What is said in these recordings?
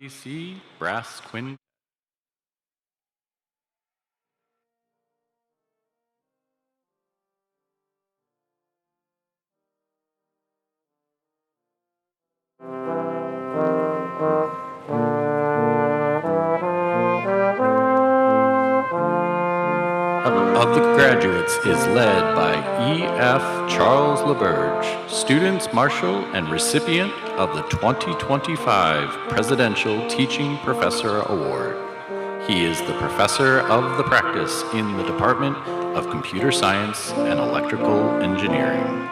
UMBC Brass Quintet. Of the graduates is led by E.F. Charles LaBerge, Students Marshal and recipient of the 2025 Presidential Teaching Professor Award. He is the Professor of the Practice in the Department of Computer Science and Electrical Engineering.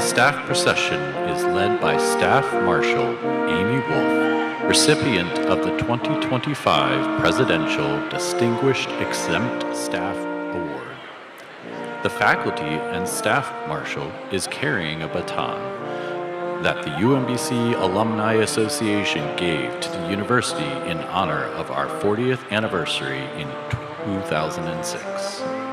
staff procession is led by Staff Marshal Amy Wolf, recipient of the 2025 Presidential Distinguished Exempt Staff Award. The faculty and staff marshal is carrying a baton that the UMBC Alumni Association gave to the university in honor of our 40th anniversary in 2006.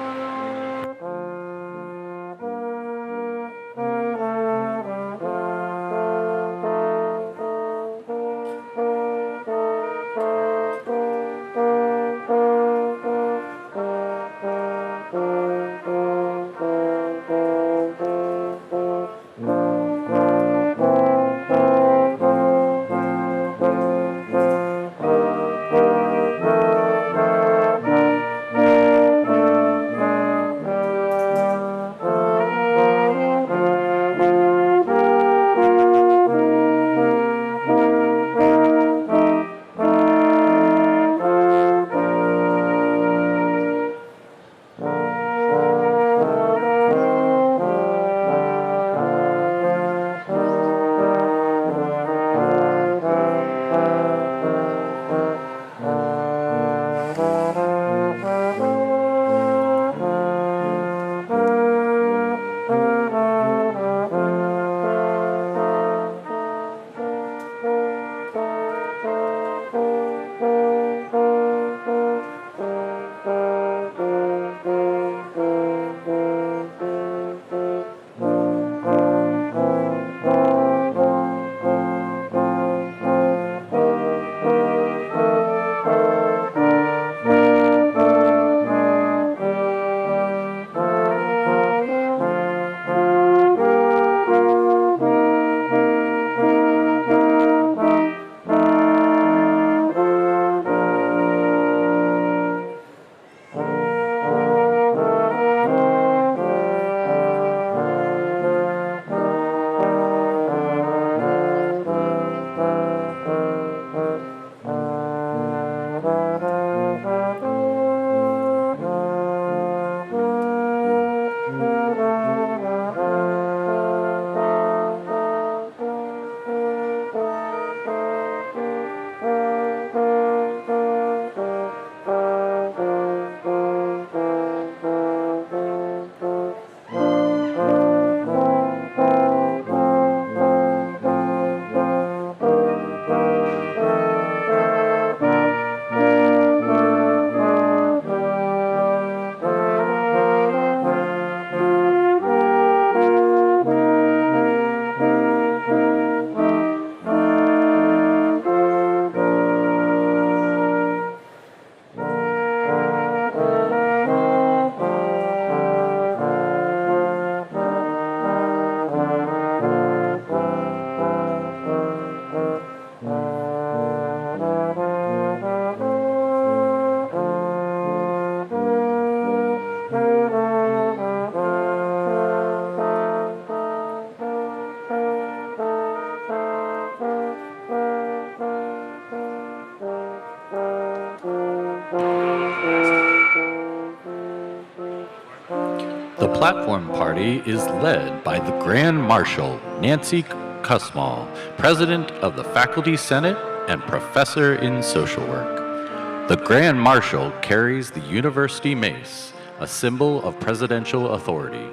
The platform party is led by the Grand Marshal, Nancy Kusmal, President of the Faculty Senate and Professor in Social Work. The Grand Marshal carries the University Mace, a symbol of presidential authority.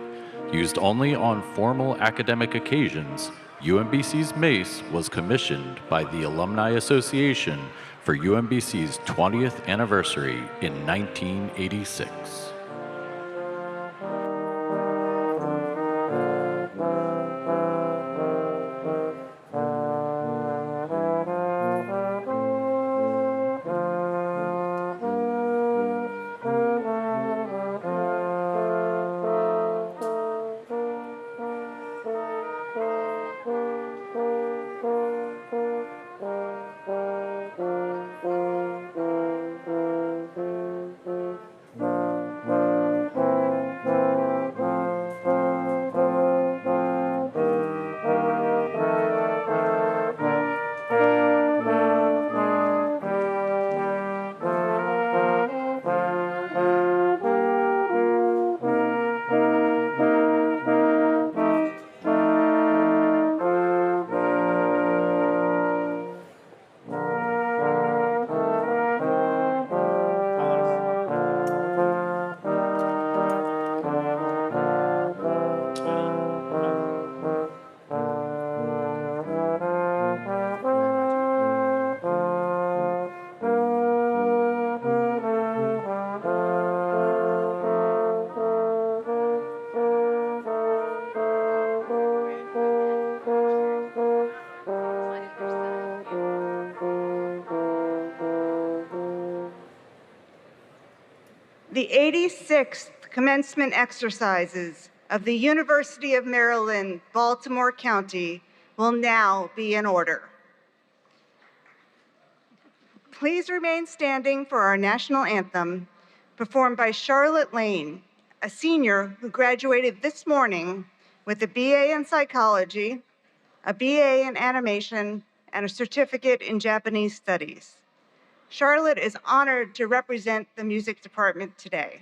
Used only on formal academic occasions, UMBC's mace was commissioned by the Alumni Association for UMBC's 20th anniversary in 1986. The 86th commencement exercises of the University of Maryland, Baltimore County will now be in order. Please remain standing for our national anthem, performed by Charlotte Lane, a senior who graduated this morning with a BA in psychology, a BA in animation, and a certificate in Japanese studies. Charlotte is honored to represent the music department today.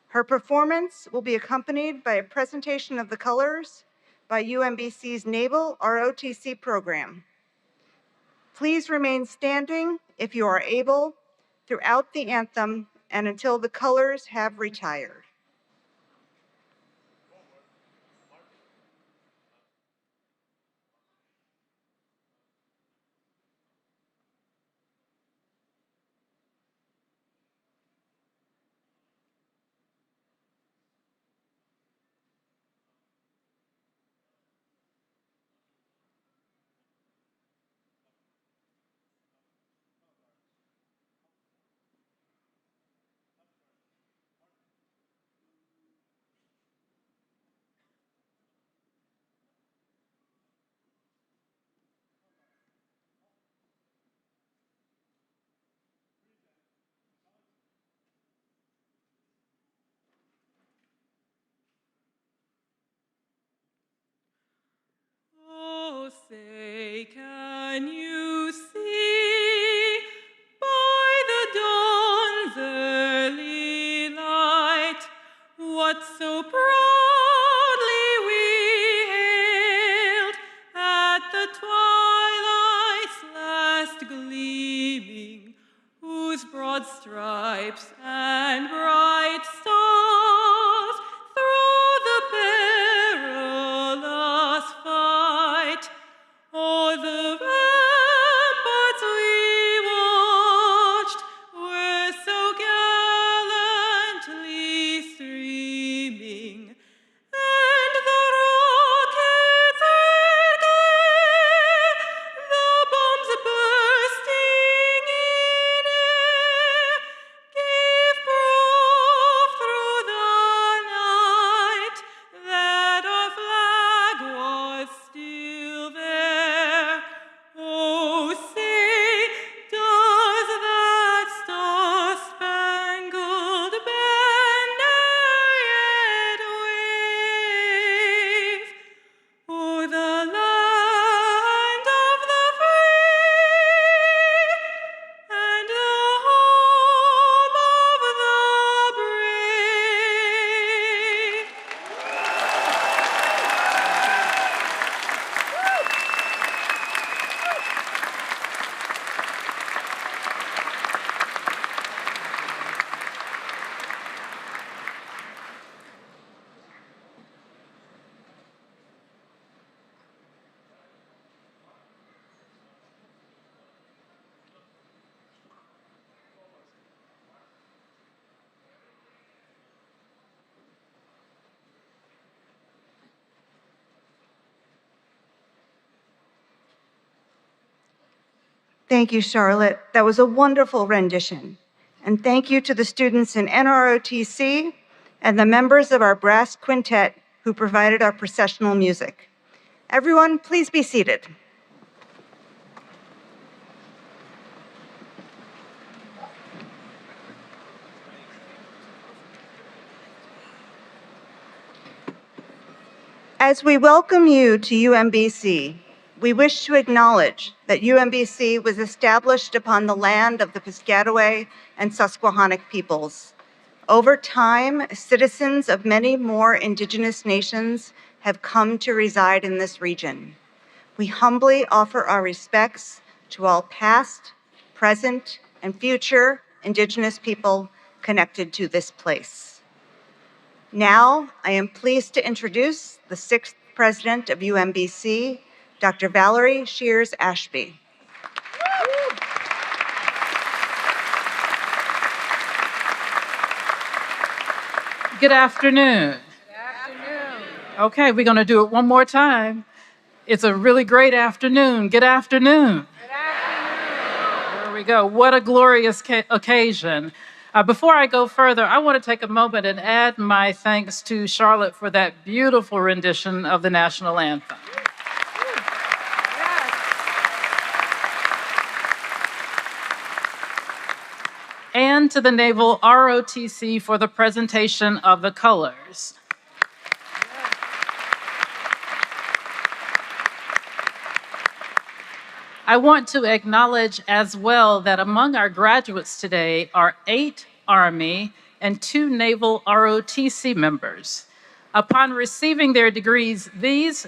Her performance will be accompanied by a presentation of the colors by UMBC's Naval ROTC program. Please remain standing if you are able throughout the anthem and until the colors have retired. Oh, say, can you see by the dawn's early light what so proudly we hailed at the twilight's last gleaming, whose broad stripes and bright stars through the perilous fight o'er the ramparts we watched were so gallantly streaming, and the rockets had glare, the bombs bursting in air, gave proof through the night that our flag was still there. Oh, say, does that star-spangled banner yet wave o'er the land of the free and the home of the brave? Thank you, Charlotte. That was a wonderful rendition. And thank you to the students in NROTC and the members of our brass quintet who provided our processional music. Everyone, please be seated. As we welcome you to UMBC, we wish to acknowledge that UMBC was established upon the land of the Piscataway and Susquehannock peoples. Over time, citizens of many more indigenous nations have come to reside in this region. We humbly offer our respects to all past, present, and future indigenous people connected to this place. Now, I am pleased to introduce the 6th president of UMBC, Dr. Valerie Shears Ashby. Good afternoon. Okay, we're going to do it one more time. It's a really great afternoon. Good afternoon. There we go. What a glorious occasion. Before I go further, I want to take a moment and add my thanks to Charlotte for that beautiful rendition of the national anthem. And to the Naval ROTC for the presentation of the colors. I want to acknowledge as well that among our graduates today are 8 Army and 2 Naval ROTC members. Upon receiving their degrees, these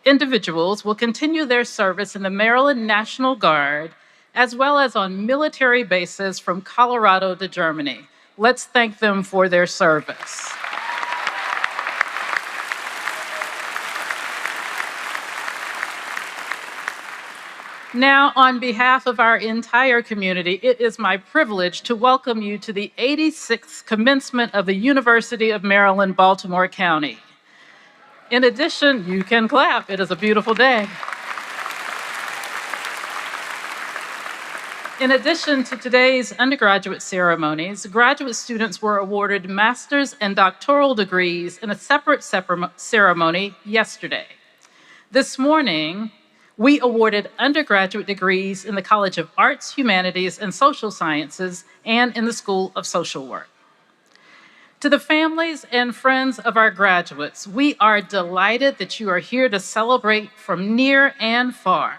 individuals will continue their service in the Maryland National Guard, as well as on military bases from Colorado to Germany. Let's thank them for their service. Now, on behalf of our entire community, it is my privilege to welcome you to the 86th commencement of the University of Maryland, Baltimore County. In addition, you can clap, it is a beautiful day. In addition to today's undergraduate ceremonies, graduate students were awarded master's and doctoral degrees in a separate ceremony yesterday. This morning, we awarded undergraduate degrees in the College of Arts, Humanities, and Social Sciences and in the School of Social Work. To the families and friends of our graduates, we are delighted that you are here to celebrate from near and far.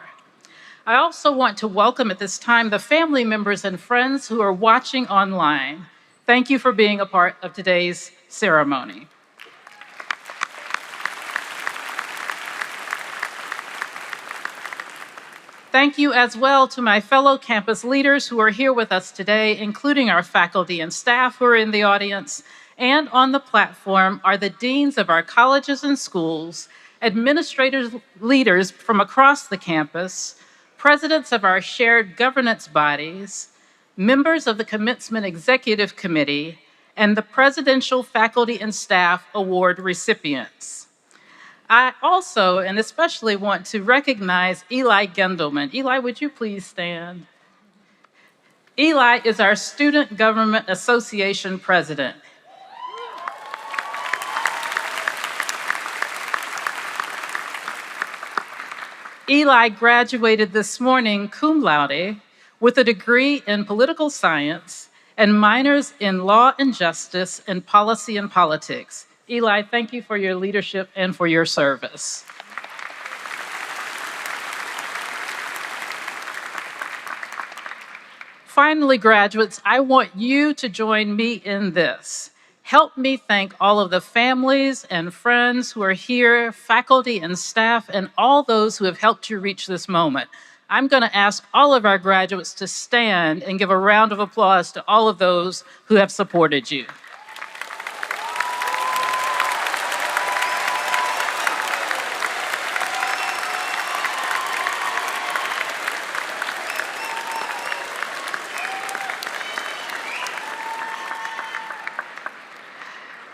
I also want to welcome at this time the family members and friends who are watching online. Thank you for being a part of today's ceremony. Thank you as well to my fellow campus leaders who are here with us today, including our faculty and staff who are in the audience, and on the platform are the deans of our colleges and schools, administrators, leaders from across the campus, presidents of our shared governance bodies, members of the Commencement Executive Committee, and the Presidential Faculty and Staff Award recipients. I also, and especially, want to recognize Eli Gendelman. Eli, would you please stand? Eli is our Student Government Association president. Eli graduated this morning cum laude with a degree in political science and minors in law and justice and policy and politics. Eli, thank you for your leadership and for your service. Finally, graduates, I want you to join me in this. Help me thank all of the families and friends who are here, faculty and staff, and all those who have helped you reach this moment. I'm going to ask all of our graduates to stand and give a round of applause to all of those who have supported you.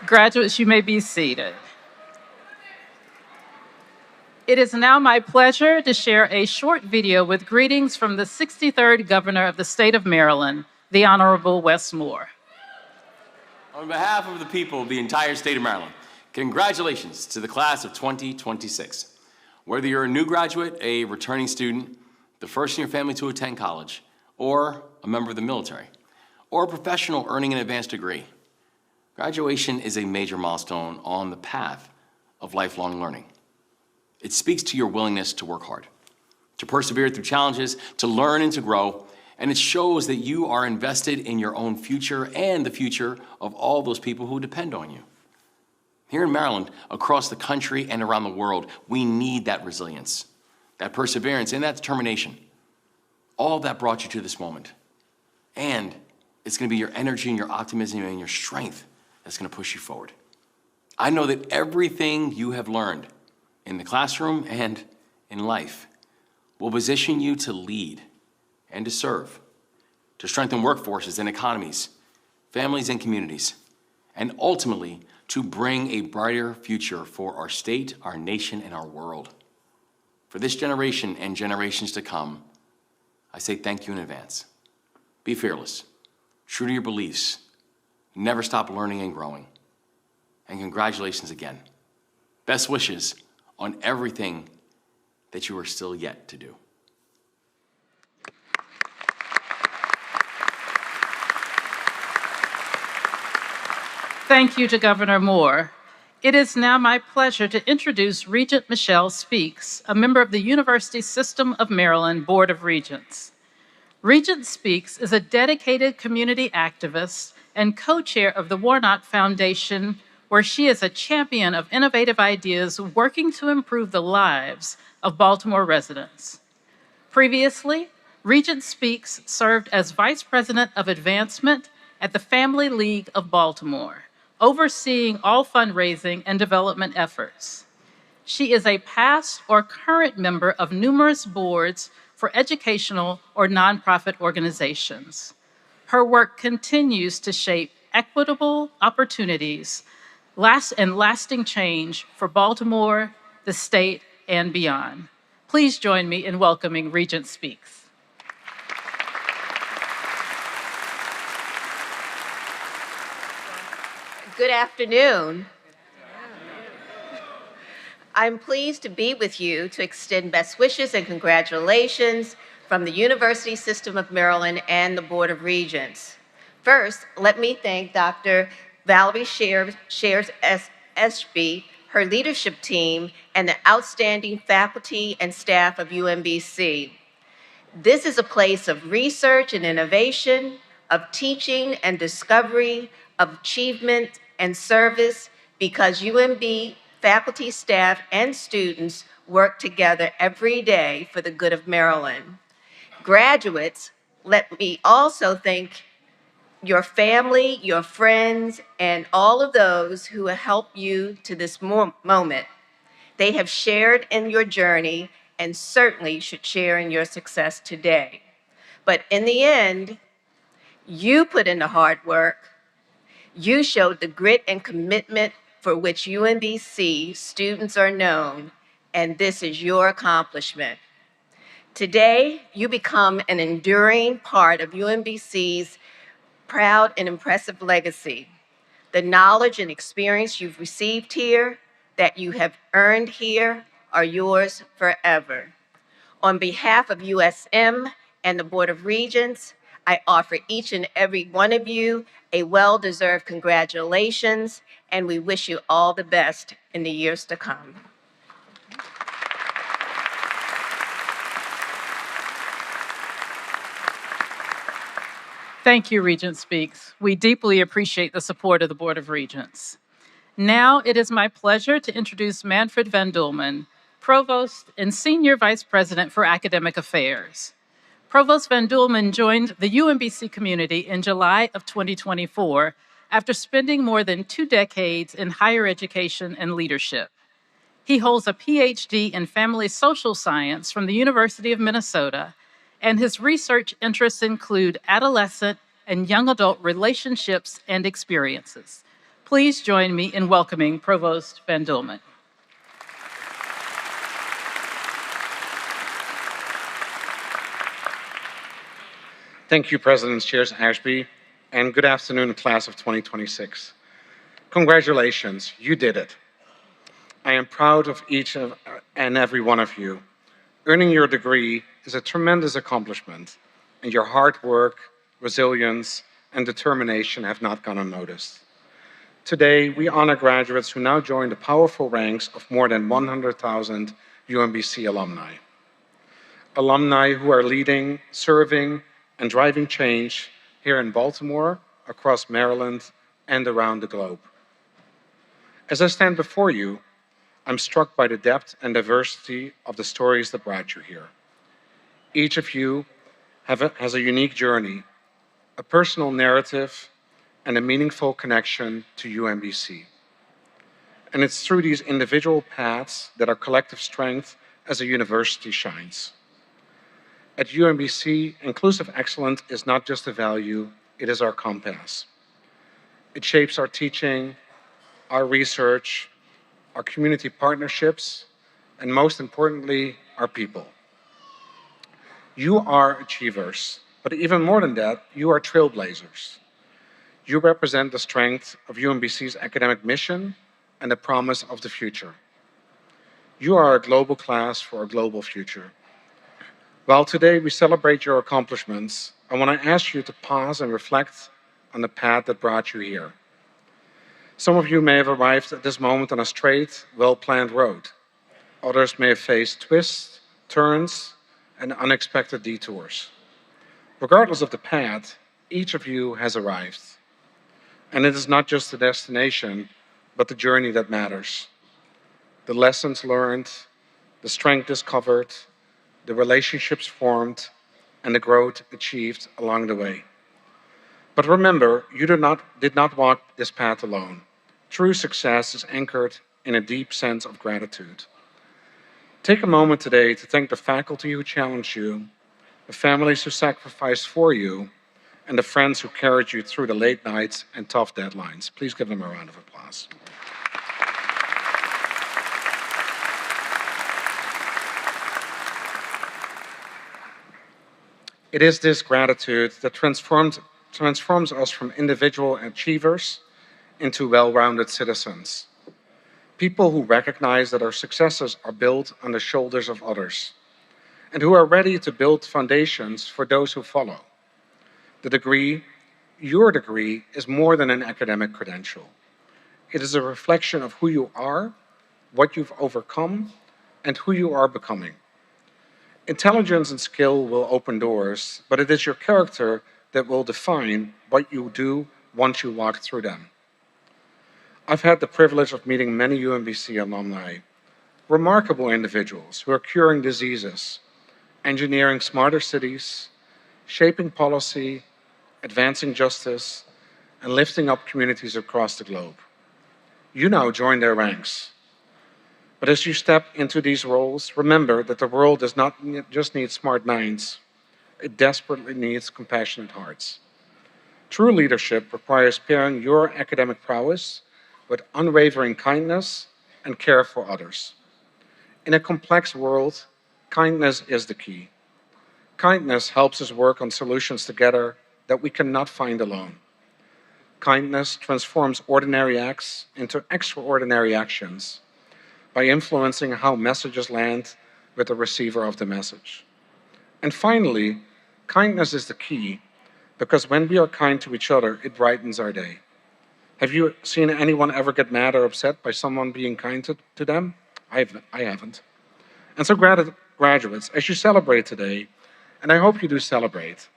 Graduates, you may be seated. It is now my pleasure to share a short video with greetings from the 63rd Governor of the State of Maryland, the Honorable Wes Moore. On behalf of the people of the entire state of Maryland, congratulations to the class of 2026. Whether you're a new graduate, a returning student, the first in your family to attend college, or a member of the military, or a professional earning an advanced degree, graduation is a major milestone on the path of lifelong learning. It speaks to your willingness to work hard, to persevere through challenges, to learn and to grow, and it shows that you are invested in your own future and the future of all those people who depend on you. Here in Maryland, across the country and around the world, we need that resilience, that perseverance, and that determination. All that brought you to this moment. And it's going to be your energy and your optimism and your strength that's going to push you forward. I know that everything you have learned in the classroom and in life will position you to lead and to serve, to strengthen workforces and economies, families and communities, and ultimately to bring a brighter future for our state, our nation, and our world. For this generation and generations to come, I say thank you in advance. Be fearless, true to your beliefs, Never stop learning and growing. And congratulations again. Best wishes on everything that you are still yet to do. Thank you to Governor Moore. It is now my pleasure to introduce Regent Michelle Speaks, a member of the University System of Maryland Board of Regents. Regent Speaks is a dedicated community activist and co-chair of the Warnock Foundation, where she is a champion of innovative ideas working to improve the lives of Baltimore residents. Previously, Regent Speaks served as Vice President of Advancement at the Family League of Baltimore, overseeing all fundraising and development efforts. She is a past or current member of numerous boards for educational or nonprofit organizations. Her work continues to shape equitable opportunities and lasting change for Baltimore, the state, and beyond. Please join me in welcoming Regent Speaks. Good afternoon. I'm pleased to be with you to extend best wishes and congratulations from the University System of Maryland and the Board of Regents. First, let me thank Dr. Valerie Shares Espy, her leadership team, and the outstanding faculty and staff of UMBC. This is a place of research and innovation, of teaching and discovery, of achievement and service, because UMB faculty, staff, and students work together every day for the good of Maryland. Graduates, let me also thank your family, your friends, and all of those who have helped you to this moment. They have shared in your journey and certainly should share in your success today. But in the end, you put in the hard work. You showed the grit and commitment for which UMBC students are known, and this is your accomplishment. Today, you become an enduring part of UMBC's proud and impressive legacy. The knowledge and experience you've received here, that you have earned here, are yours forever. On behalf of USM and the Board of Regents, I offer each and every one of you a well-deserved congratulations, and we wish you all the best in the years to come. Thank you, Regent Speaks. We deeply appreciate the support of the Board of Regents. Now it is my pleasure to introduce Manfred Van Dulman, Provost and Senior Vice President for Academic Affairs. Provost Van Dulman joined the UMBC community in July of 2024 after spending more than 2 decades in higher education and leadership. He holds a PhD in Family Social Science from the University of Minnesota, and his research interests include adolescent and young adult relationships and experiences. Please join me in welcoming Provost Van Dulman. Thank you, President Shares Ashby, and good afternoon, class of 2026. Congratulations, you did it. I am proud of each and every one of you. Earning your degree is a tremendous accomplishment, and your hard work, resilience, and determination have not gone unnoticed. Today, we honor graduates who now join the powerful ranks of more than 100,000 UMBC alumni. Alumni who are leading, serving, and driving change here in Baltimore, across Maryland, and around the globe. As I stand before you, I'm struck by the depth and diversity of the stories that brought you here. Each of you has a unique journey, a personal narrative, and a meaningful connection to UMBC. And it's through these individual paths that our collective strength as a university shines. At UMBC, inclusive excellence is not just a value, it is our compass. It shapes our teaching, our research, our community partnerships, and most importantly, our people. You are achievers, but even more than that, you are trailblazers. You represent the strength of UMBC's academic mission and the promise of the future. You are a global class for a global future. While today we celebrate your accomplishments, I want to ask you to pause and reflect on the path that brought you here. Some of you may have arrived at this moment on a straight, well-planned road. Others may have faced twists, turns, and unexpected detours. Regardless of the path, each of you has arrived. And it is not just the destination, but the journey that matters. The lessons learned, the strength discovered, the relationships formed, and the growth achieved along the way. But remember, you did not walk this path alone. True success is anchored in a deep sense of gratitude. Take a moment today to thank the faculty who challenged you, the families who sacrificed for you, and the friends who carried you through the late nights and tough deadlines. Please give them a round of applause. It is this gratitude that transforms us from individual achievers into well-rounded citizens. People who recognize that our successes are built on the shoulders of others, and who are ready to build foundations for those who follow. The degree, your degree, is more than an academic credential. It is a reflection of who you are, what you've overcome, and who you are becoming. Intelligence and skill will open doors, but it is your character that will define what you do once you walk through them. I've had the privilege of meeting many UMBC alumni, remarkable individuals who are curing diseases, engineering smarter cities, shaping policy, advancing justice, and lifting up communities across the globe. You now join their ranks. But as you step into these roles, remember that the world does not just need smart minds, it desperately needs compassionate hearts. True leadership requires pairing your academic prowess with unwavering kindness and care for others. In a complex world, kindness is the key. Kindness helps us work on solutions together that we cannot find alone. Kindness transforms ordinary acts into extraordinary actions by influencing how messages land with the receiver of the message. And finally, kindness is the key because when we are kind to each other, it brightens our day. Have you seen anyone ever get mad or upset by someone being kind to them? I haven't. And so graduates, as you celebrate today, and I hope you do celebrate,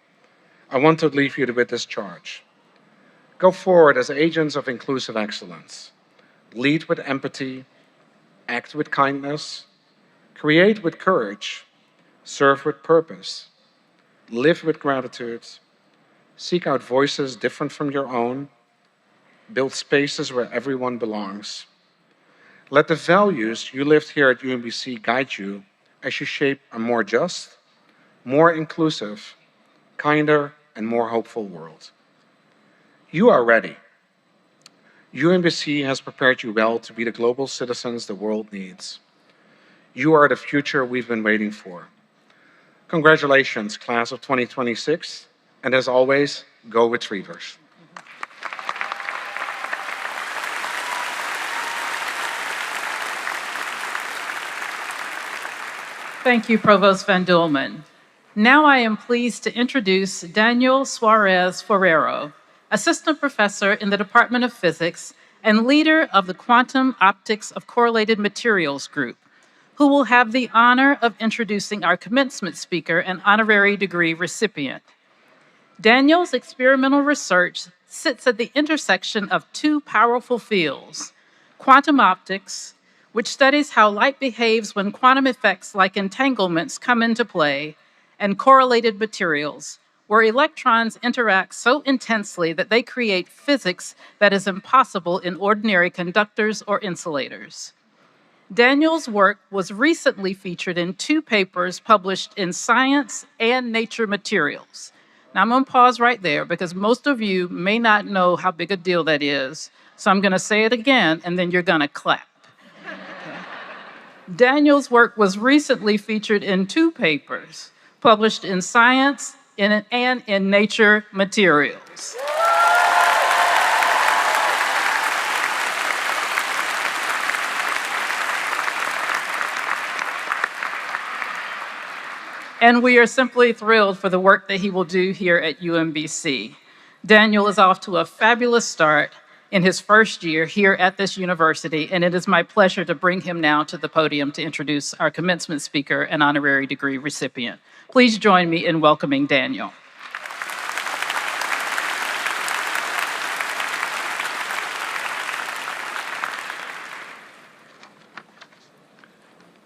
I want to leave you with this charge. Go forward as agents of inclusive excellence. Lead with empathy, act with kindness, create with courage, serve with purpose, live with gratitude, seek out voices different from your own, build spaces where everyone belongs. Let the values you lived here at UMBC guide you as you shape a more just, more inclusive, kinder, and more hopeful world. You are ready. UMBC has prepared you well to be the global citizens the world needs. You are the future we've been waiting for. Congratulations, class of 2026, and as always, go Retrievers. Thank you, Provost Van Dulman. Now I am pleased to introduce Daniel Suarez Forero, Assistant Professor in the Department of Physics and leader of the Quantum Optics of Correlated Materials group, who will have the honor of introducing our commencement speaker and honorary degree recipient. Daniel's experimental research sits at the intersection of two powerful fields, quantum optics, which studies how light behaves when quantum effects like entanglements come into play, and correlated materials, where electrons interact so intensely that they create physics that is impossible in ordinary conductors or insulators. Daniel's work was recently featured in 2 papers published in Science and Nature Materials. Now I'm going to pause right there because most of you may not know how big a deal that is, so I'm going to say it again and then you're going to clap. Daniel's work was recently featured in 2 papers published in Science and in Nature Materials. and we are simply thrilled for the work that he will do here at UMBC. Daniel is off to a fabulous start in his first year here at this university, and it is my pleasure to bring him now to the podium to introduce our commencement speaker and honorary degree recipient. Please join me in welcoming Daniel.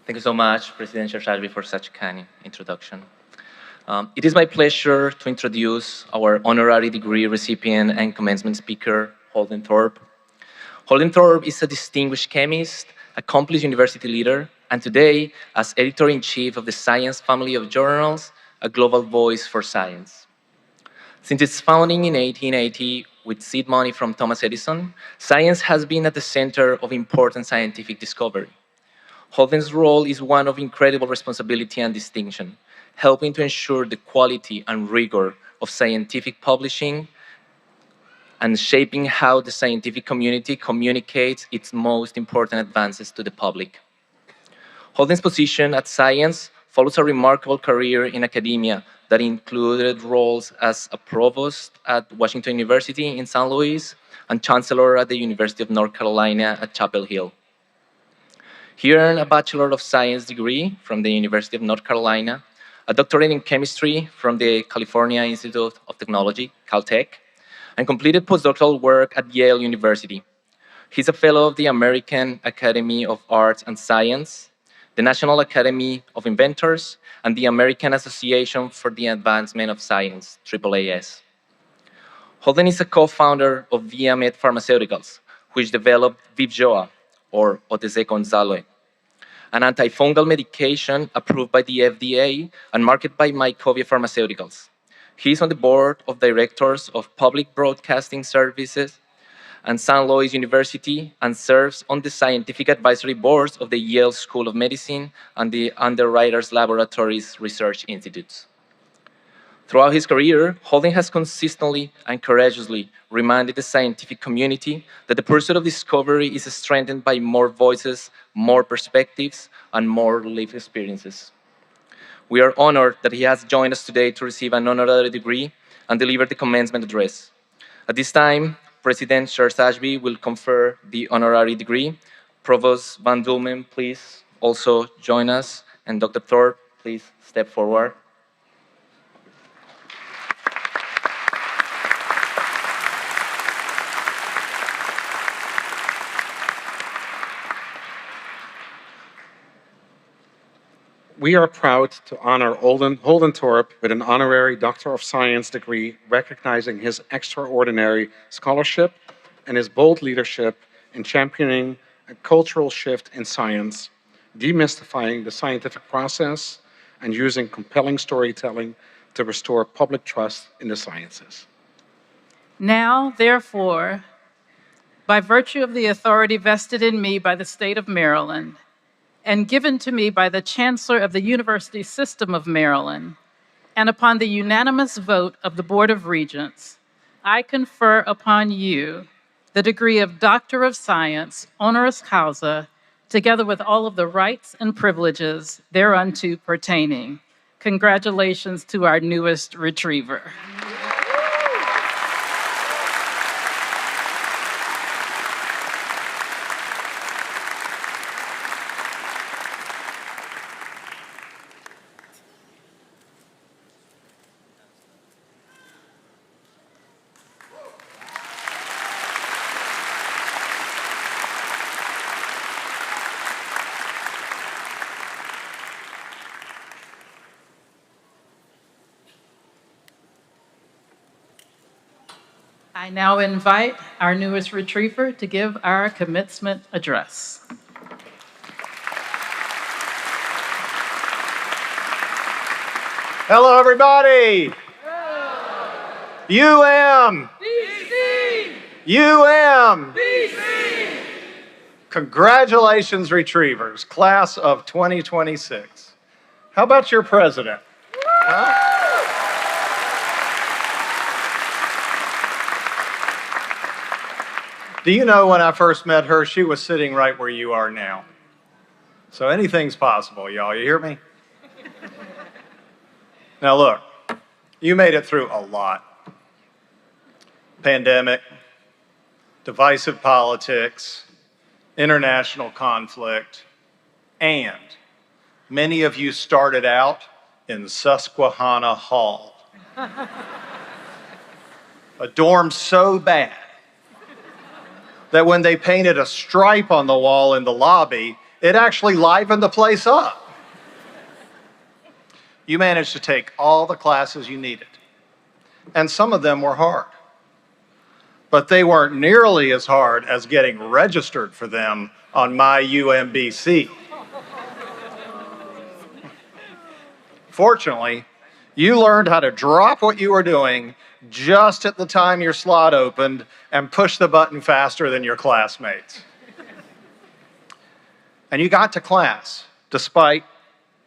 Thank you so much, President Ashby, for such a kind introduction. It is my pleasure to introduce our honorary degree recipient and commencement speaker, Holden Thorpe. Holden Thorpe is a distinguished chemist, accomplished university leader, and today, as editor-in-chief of the Science family of journals, a global voice for science. Since its founding in 1880 with seed money from Thomas Edison, science has been at the center of important scientific discovery. Holden's role is one of incredible responsibility and distinction, helping to ensure the quality and rigor of scientific publishing and shaping how the scientific community communicates its most important advances to the public. Holden's position at Science follows a remarkable career in academia that included roles as a provost at Washington University in St. Louis and chancellor at the University of North Carolina at Chapel Hill. He earned a Bachelor of Science degree from the University of North Carolina, a doctorate in chemistry from the California Institute of Technology, Caltech, and completed postdoctoral work at Yale University. He's a fellow of the American Academy of Arts and Science, the National Academy of Inventors, and the American Association for the Advancement of Science, AAAS. Holden is a co-founder of Viamed Pharmaceuticals, which developed Vivjoa, or Oteseconazole, an antifungal medication approved by the FDA and marketed by Mycovia Pharmaceuticals. He is on the board of directors of Public Broadcasting Services and St. Louis University and serves on the scientific advisory boards of the Yale School of Medicine and the Underwriters Laboratories Research Institutes. Throughout his career, Holden has consistently and courageously reminded the scientific community that the pursuit of discovery is strengthened by more voices, more perspectives, and more lived experiences. We are honored that he has joined us today to receive an honorary degree and deliver the commencement address. At this time, President Charles Ashby will confer the honorary degree. Provost Van Dulmen, please also join us. And Dr. Thorpe, please step forward. We are proud to honor Holden Thorpe with an honorary Doctor of Science degree, recognizing his extraordinary scholarship and his bold leadership in championing a cultural shift in science, demystifying the scientific process, and using compelling storytelling to restore public trust in the sciences. Now, therefore, by virtue of the authority vested in me by the state of Maryland, and given to me by the Chancellor of the University System of Maryland, and upon the unanimous vote of the Board of Regents, I confer upon you the degree of Doctor of Science, honoris causa, together with all of the rights and privileges thereunto pertaining. Congratulations to our newest retriever. I now invite our newest retriever to give our commencement address. Hello, everybody. UM. UM. Congratulations, retrievers, class of 2026. How about your president? Huh? Do you know when I first met her, she was sitting right where you are now. So anything's possible, y'all. You hear me? Now look, you made it through a lot. Pandemic, divisive politics, international conflict, and many of you started out in Susquehanna Hall. A dorm so bad that when they painted a stripe on the wall in the lobby, it actually livened the place up. You managed to take all the classes you needed, and some of them were hard. But they weren't nearly as hard as getting registered for them on my UMBC. Fortunately, you learned how to drop what you were doing just at the time your slot opened and push the button faster than your classmates. And you got to class despite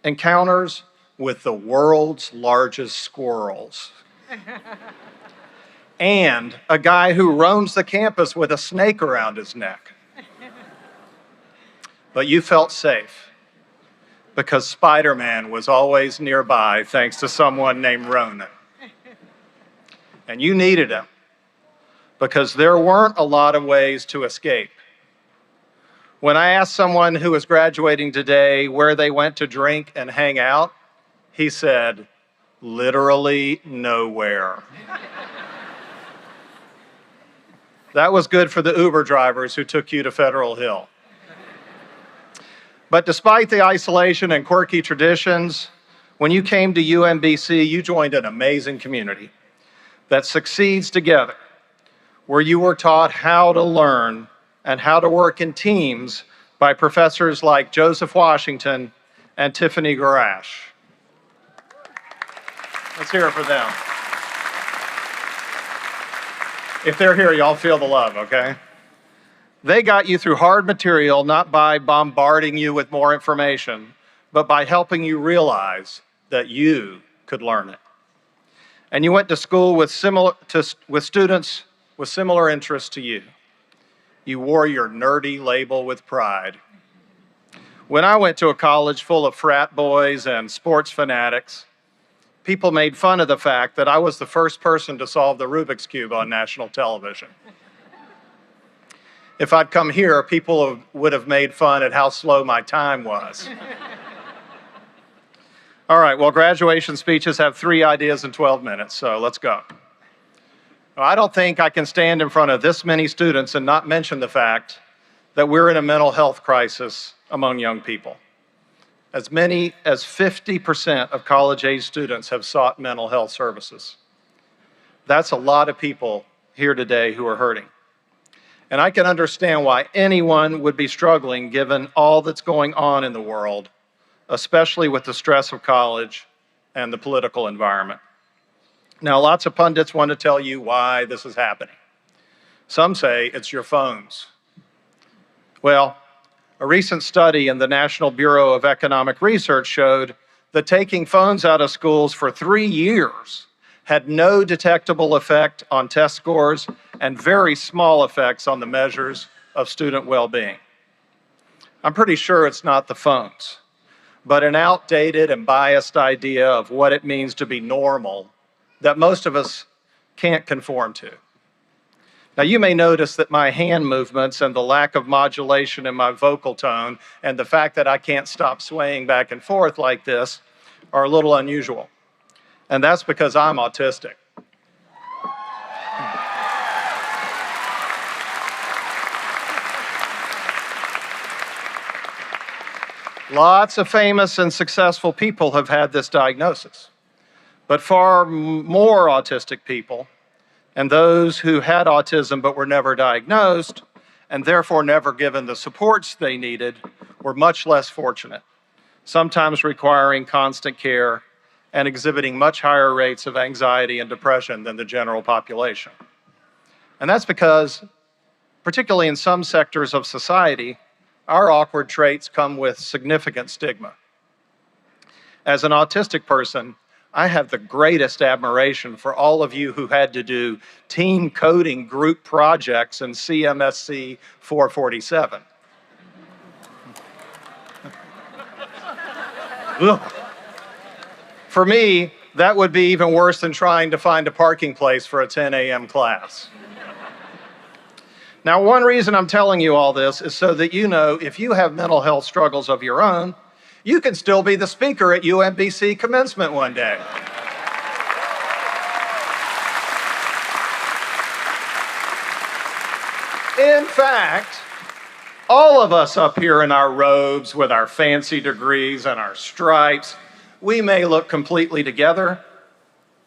encounters with the world's largest squirrels. And a guy who roams the campus with a snake around his neck. But you felt safe because Spider-Man was always nearby thanks to someone named Ronan. And you needed him because there weren't a lot of ways to escape. When I asked someone who was graduating today where they went to drink and hang out, he said, literally nowhere. That was good for the Uber drivers who took you to Federal Hill. But despite the isolation and quirky traditions, when you came to UMBC, you joined an amazing community that succeeds together, where you were taught how to learn and how to work in teams by professors like Joseph Washington and Tiffany Garash. Let's hear it for them. If they're here, y'all feel the love, okay? They got you through hard material not by bombarding you with more information, but by helping you realize that you could learn it. And you went to school with students with similar interests to you. You wore your nerdy label with pride. When I went to a college full of frat boys and sports fanatics, people made fun of the fact that I was the first person to solve the Rubik's Cube on national television. If I'd come here, people would have made fun at how slow my time was. All right, well, graduation speeches have 3 ideas in 12 minutes, so let's go. I don't think I can stand in front of this many students and not mention the fact that we're in a mental health crisis among young people. As many as 50% of college-age students have sought mental health services. That's a lot of people here today who are hurting. And I can understand why anyone would be struggling given all that's going on in the world, especially with the stress of college and the political environment. Now, lots of pundits want to tell you why this is happening. Some say it's your phones. Well, a recent study in the National Bureau of Economic Research showed that taking phones out of schools for 3 years had no detectable effect on test scores and very small effects on the measures of student well-being. I'm pretty sure it's not the phones, but an outdated and biased idea of what it means to be normal that most of us can't conform to. Now, you may notice that my hand movements and the lack of modulation in my vocal tone and the fact that I can't stop swaying back and forth like this are a little unusual. And that's because I'm autistic. Lots of famous and successful people have had this diagnosis, but far more autistic people, and those who had autism but were never diagnosed and therefore never given the supports they needed, were much less fortunate, sometimes requiring constant care and exhibiting much higher rates of anxiety and depression than the general population. And that's because, particularly in some sectors of society, our awkward traits come with significant stigma. As an autistic person, I have the greatest admiration for all of you who had to do team coding group projects in CMSC 447. For me, That would be even worse than trying to find a parking place for a 10 a.m. class. Now, one reason I'm telling you all this is so that you know if you have mental health struggles of your own, you can still be the speaker at UMBC Commencement one day. In fact, all of us up here in our robes with our fancy degrees and our stripes, we may look completely together,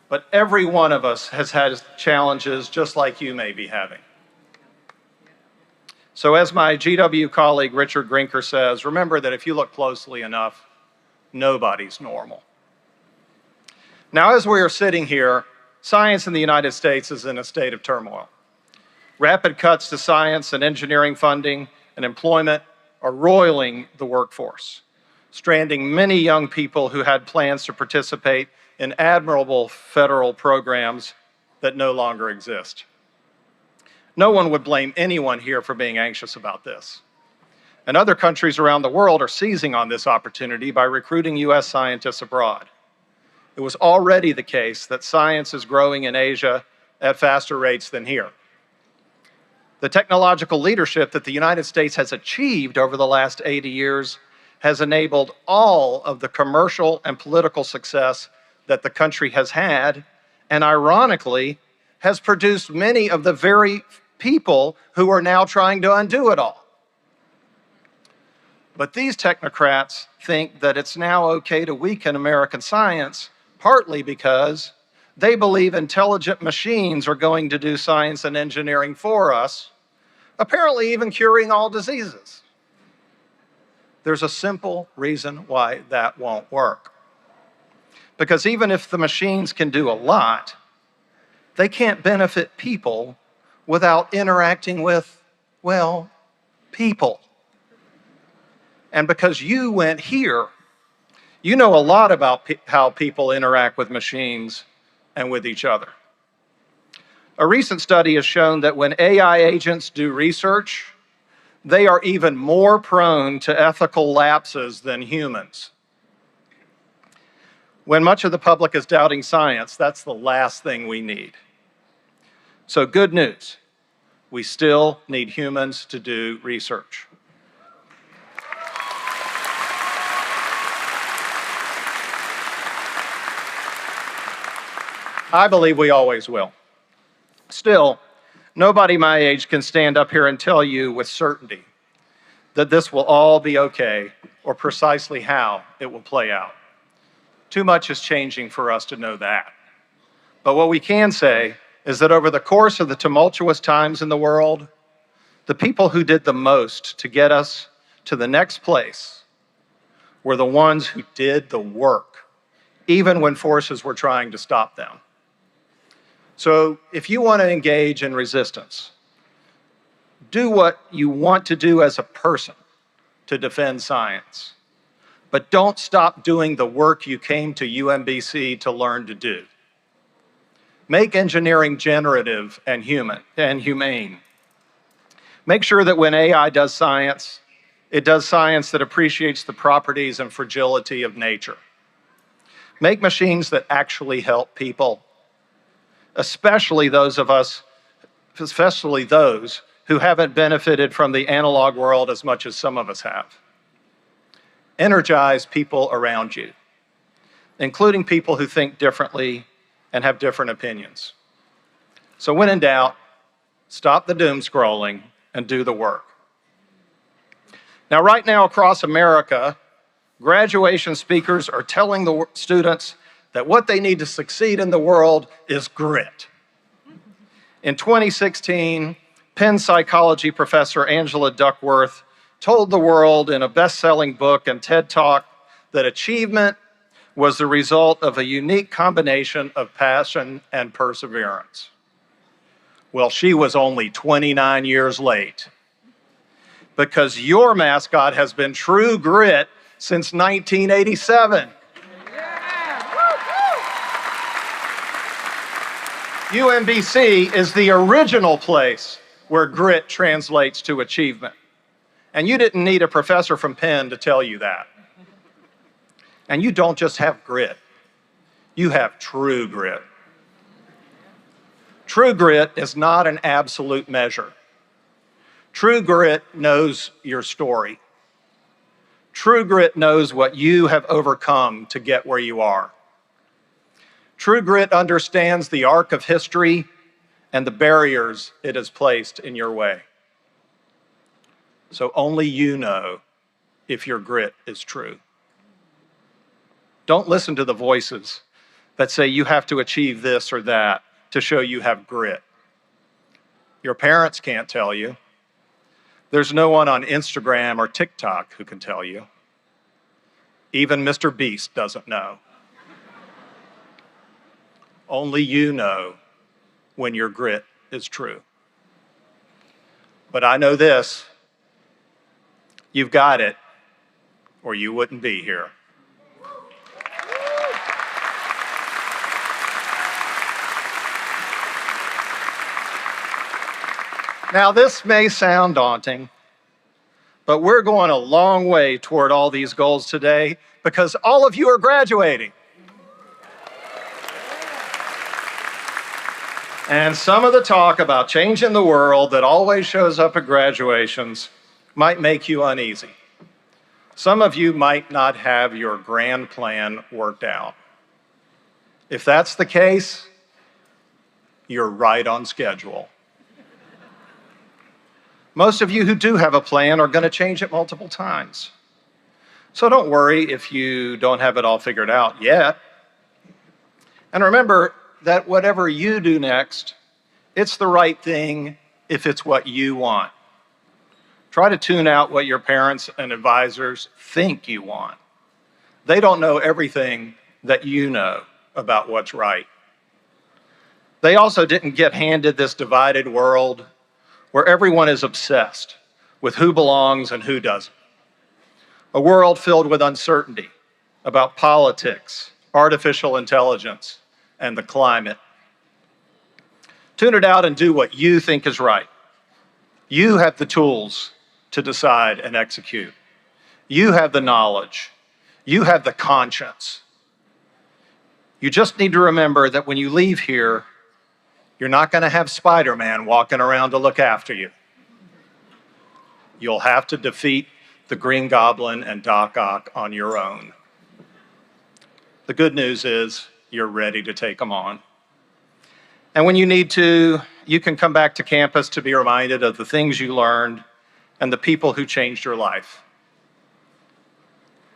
but every one of us has had challenges just like you may be having. So as my GW colleague Richard Grinker says, remember that if you look closely enough, nobody's normal. Now, as we are sitting here, science in the United States is in a state of turmoil. Rapid cuts to science and engineering funding and employment are roiling the workforce, stranding many young people who had plans to participate in admirable federal programs that no longer exist. No one would blame anyone here for being anxious about this. And other countries around the world are seizing on this opportunity by recruiting US scientists abroad. It was already the case that science is growing in Asia at faster rates than here. The technological leadership that the United States has achieved over the last 80 years has enabled all of the commercial and political success that the country has had, and ironically, has produced many of the very people who are now trying to undo it all. But these technocrats think that it's now okay to weaken American science, partly because they believe intelligent machines are going to do science and engineering for us, apparently even curing all diseases. There's a simple reason why that won't work. Because even if the machines can do a lot, they can't benefit people without interacting with, well, people. And because you went here, you know a lot about how people interact with machines and with each other. A recent study has shown that when AI agents do research, they are even more prone to ethical lapses than humans. When much of the public is doubting science, that's the last thing we need. So good news, we still need humans to do research. I believe we always will. Still, nobody my age can stand up here and tell you with certainty that this will all be okay or precisely how it will play out. Too much is changing for us to know that. But what we can say is that over the course of the tumultuous times in the world, the people who did the most to get us to the next place were the ones who did the work, even when forces were trying to stop them. So if you want to engage in resistance, do what you want to do as a person to defend science, but don't stop doing the work you came to UMBC to learn to do. Make engineering generative and humane. Make sure that when AI does science, it does science that appreciates the properties and fragility of nature. Make machines that actually help people, especially those who haven't benefited from the analog world as much as some of us have. Energize people around you, including people who think differently and have different opinions. So when in doubt, stop the doom scrolling and do the work. Now, right now across America, graduation speakers are telling the students that what they need to succeed in the world is grit. In 2016, Penn psychology professor Angela Duckworth told the world in a best-selling book and TED Talk that achievement was the result of a unique combination of passion and perseverance. Well, she was only 29 years late, because your mascot has been true grit since 1987. UMBC is the original place where grit translates to achievement. And you didn't need a professor from Penn to tell you that. And you don't just have grit. You have true grit. True grit is not an absolute measure. True grit knows your story. True grit knows what you have overcome to get where you are. True grit understands the arc of history and the barriers it has placed in your way. So only you know if your grit is true. Don't listen to the voices that say you have to achieve this or that to show you have grit. Your parents can't tell you. There's no one on Instagram or TikTok who can tell you. Even Mr. Beast doesn't know. Only you know when your grit is true. But I know this, you've got it, or you wouldn't be here. Now, this may sound daunting, but we're going a long way toward all these goals today because all of you are graduating. And some of the talk about changing the world that always shows up at graduations might make you uneasy. Some of you might not have your grand plan worked out. If that's the case, you're right on schedule. Most of you who do have a plan are going to change it multiple times. So don't worry if you don't have it all figured out yet. And remember that whatever you do next, it's the right thing if it's what you want. Try to tune out what your parents and advisors think you want. They don't know everything that you know about what's right. They also didn't get handed this divided world where everyone is obsessed with who belongs and who doesn't. A world filled with uncertainty about politics, artificial intelligence, and the climate. Tune it out and do what you think is right. You have the tools to decide and execute. You have the knowledge. You have the conscience. You just need to remember that when you leave here, you're not going to have Spider-Man walking around to look after you. You'll have to defeat the Green Goblin and Doc Ock on your own. The good news is you're ready to take them on. And when you need to, you can come back to campus to be reminded of the things you learned and the people who changed your life.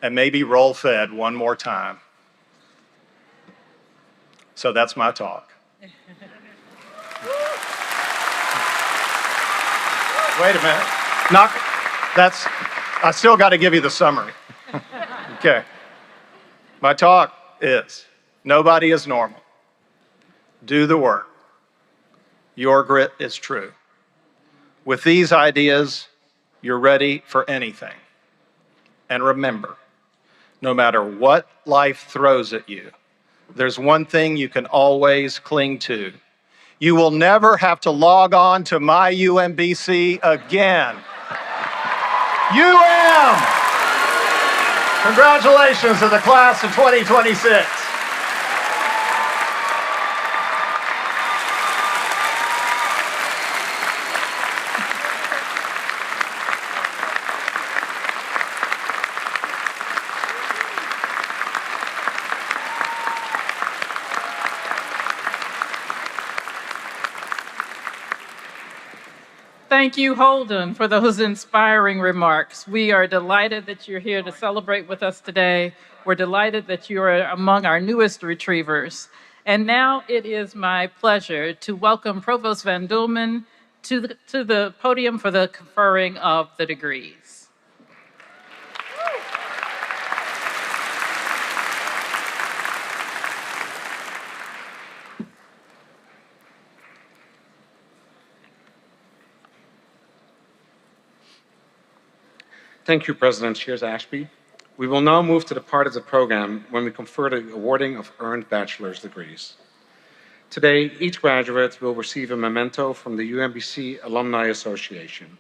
And maybe roll fed one more time. So that's my talk. Wait a minute. I still got to give you the summary. Okay. My talk is, nobody is normal. Do the work. Your grit is true. With these ideas, you're ready for anything. And remember, no matter what life throws at you, there's one thing you can always cling to. You will never have to log on to my UMBC again. Congratulations to the class of 2026. Thank you, Holden, for those inspiring remarks. We are delighted that you're here to celebrate with us today. We're delighted that you are among our newest retrievers. And now it is my pleasure to welcome Provost Van Dulman to the podium for the conferring of the degrees. Thank you, President Shears Ashby. We will now move to the part of the program when we confer the awarding of earned bachelor's degrees. Today, each graduate will receive a memento from the UMBC Alumni Association.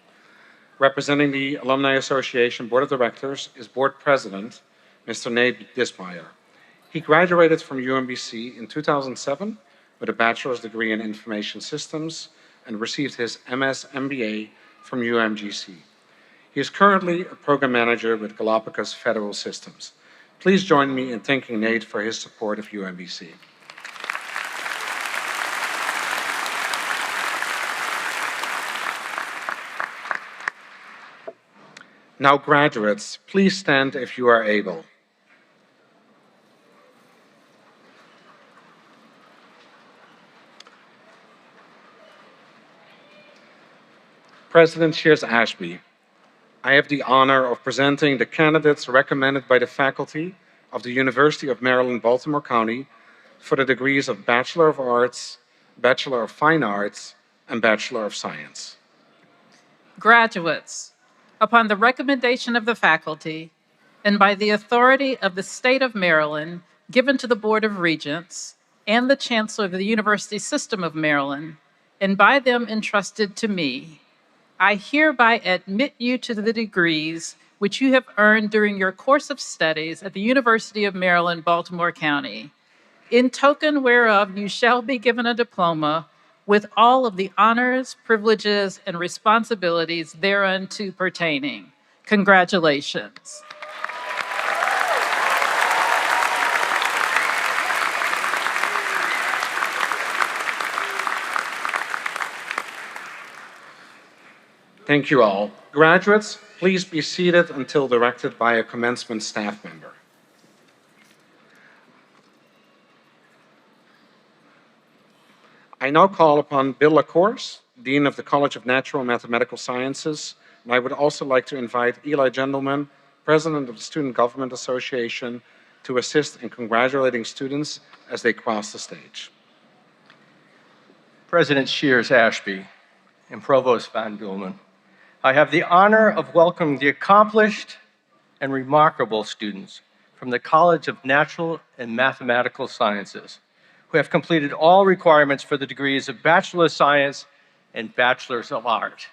Representing the Alumni Association Board of Directors is Board President, Mr. Nate Dismeyer. He graduated from UMBC in 2007 with a bachelor's degree in information systems and received his MS MBA from UMGC. He is currently a program manager with Galapagos Federal Systems. Please join me in thanking Nate for his support of UMBC. Now, graduates, please stand if you are able. President Shears-Ashby, I have the honor of presenting the candidates recommended by the faculty of the University of Maryland, Baltimore County for the degrees of Bachelor of Arts, Bachelor of Fine Arts, and Bachelor of Science. Graduates, upon the recommendation of the faculty and by the authority of the State of Maryland given to the Board of Regents and the Chancellor of the University System of Maryland, and by them entrusted to me, I hereby admit you to the degrees which you have earned during your course of studies at the University of Maryland, Baltimore County, in token whereof you shall be given a diploma with all of the honors, privileges, and responsibilities thereunto pertaining. Congratulations. Thank you all. Graduates, please be seated until directed by a commencement staff member. I now call upon Bill LaCourse, Dean of the College of Natural and Mathematical Sciences, and I would also like to invite Eli Gentleman, President of the Student Government Association, to assist in congratulating students as they cross the stage. President Shears-Ashby and Provost Van Dulman, I have the honor of welcoming the accomplished and remarkable students from the College of Natural and Mathematical Sciences who have completed all requirements for the degrees of Bachelor of Science and Bachelors of Art.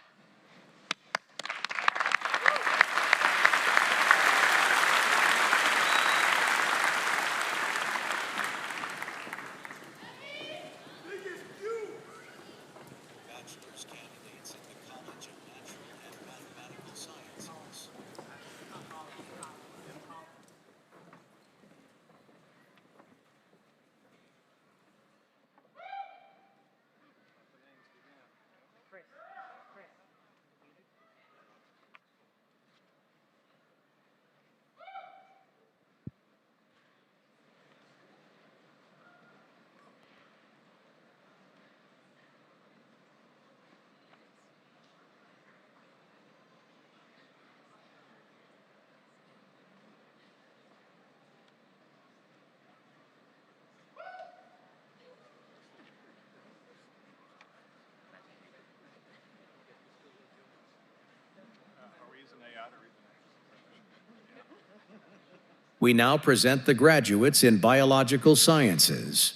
We now present the graduates in biological sciences.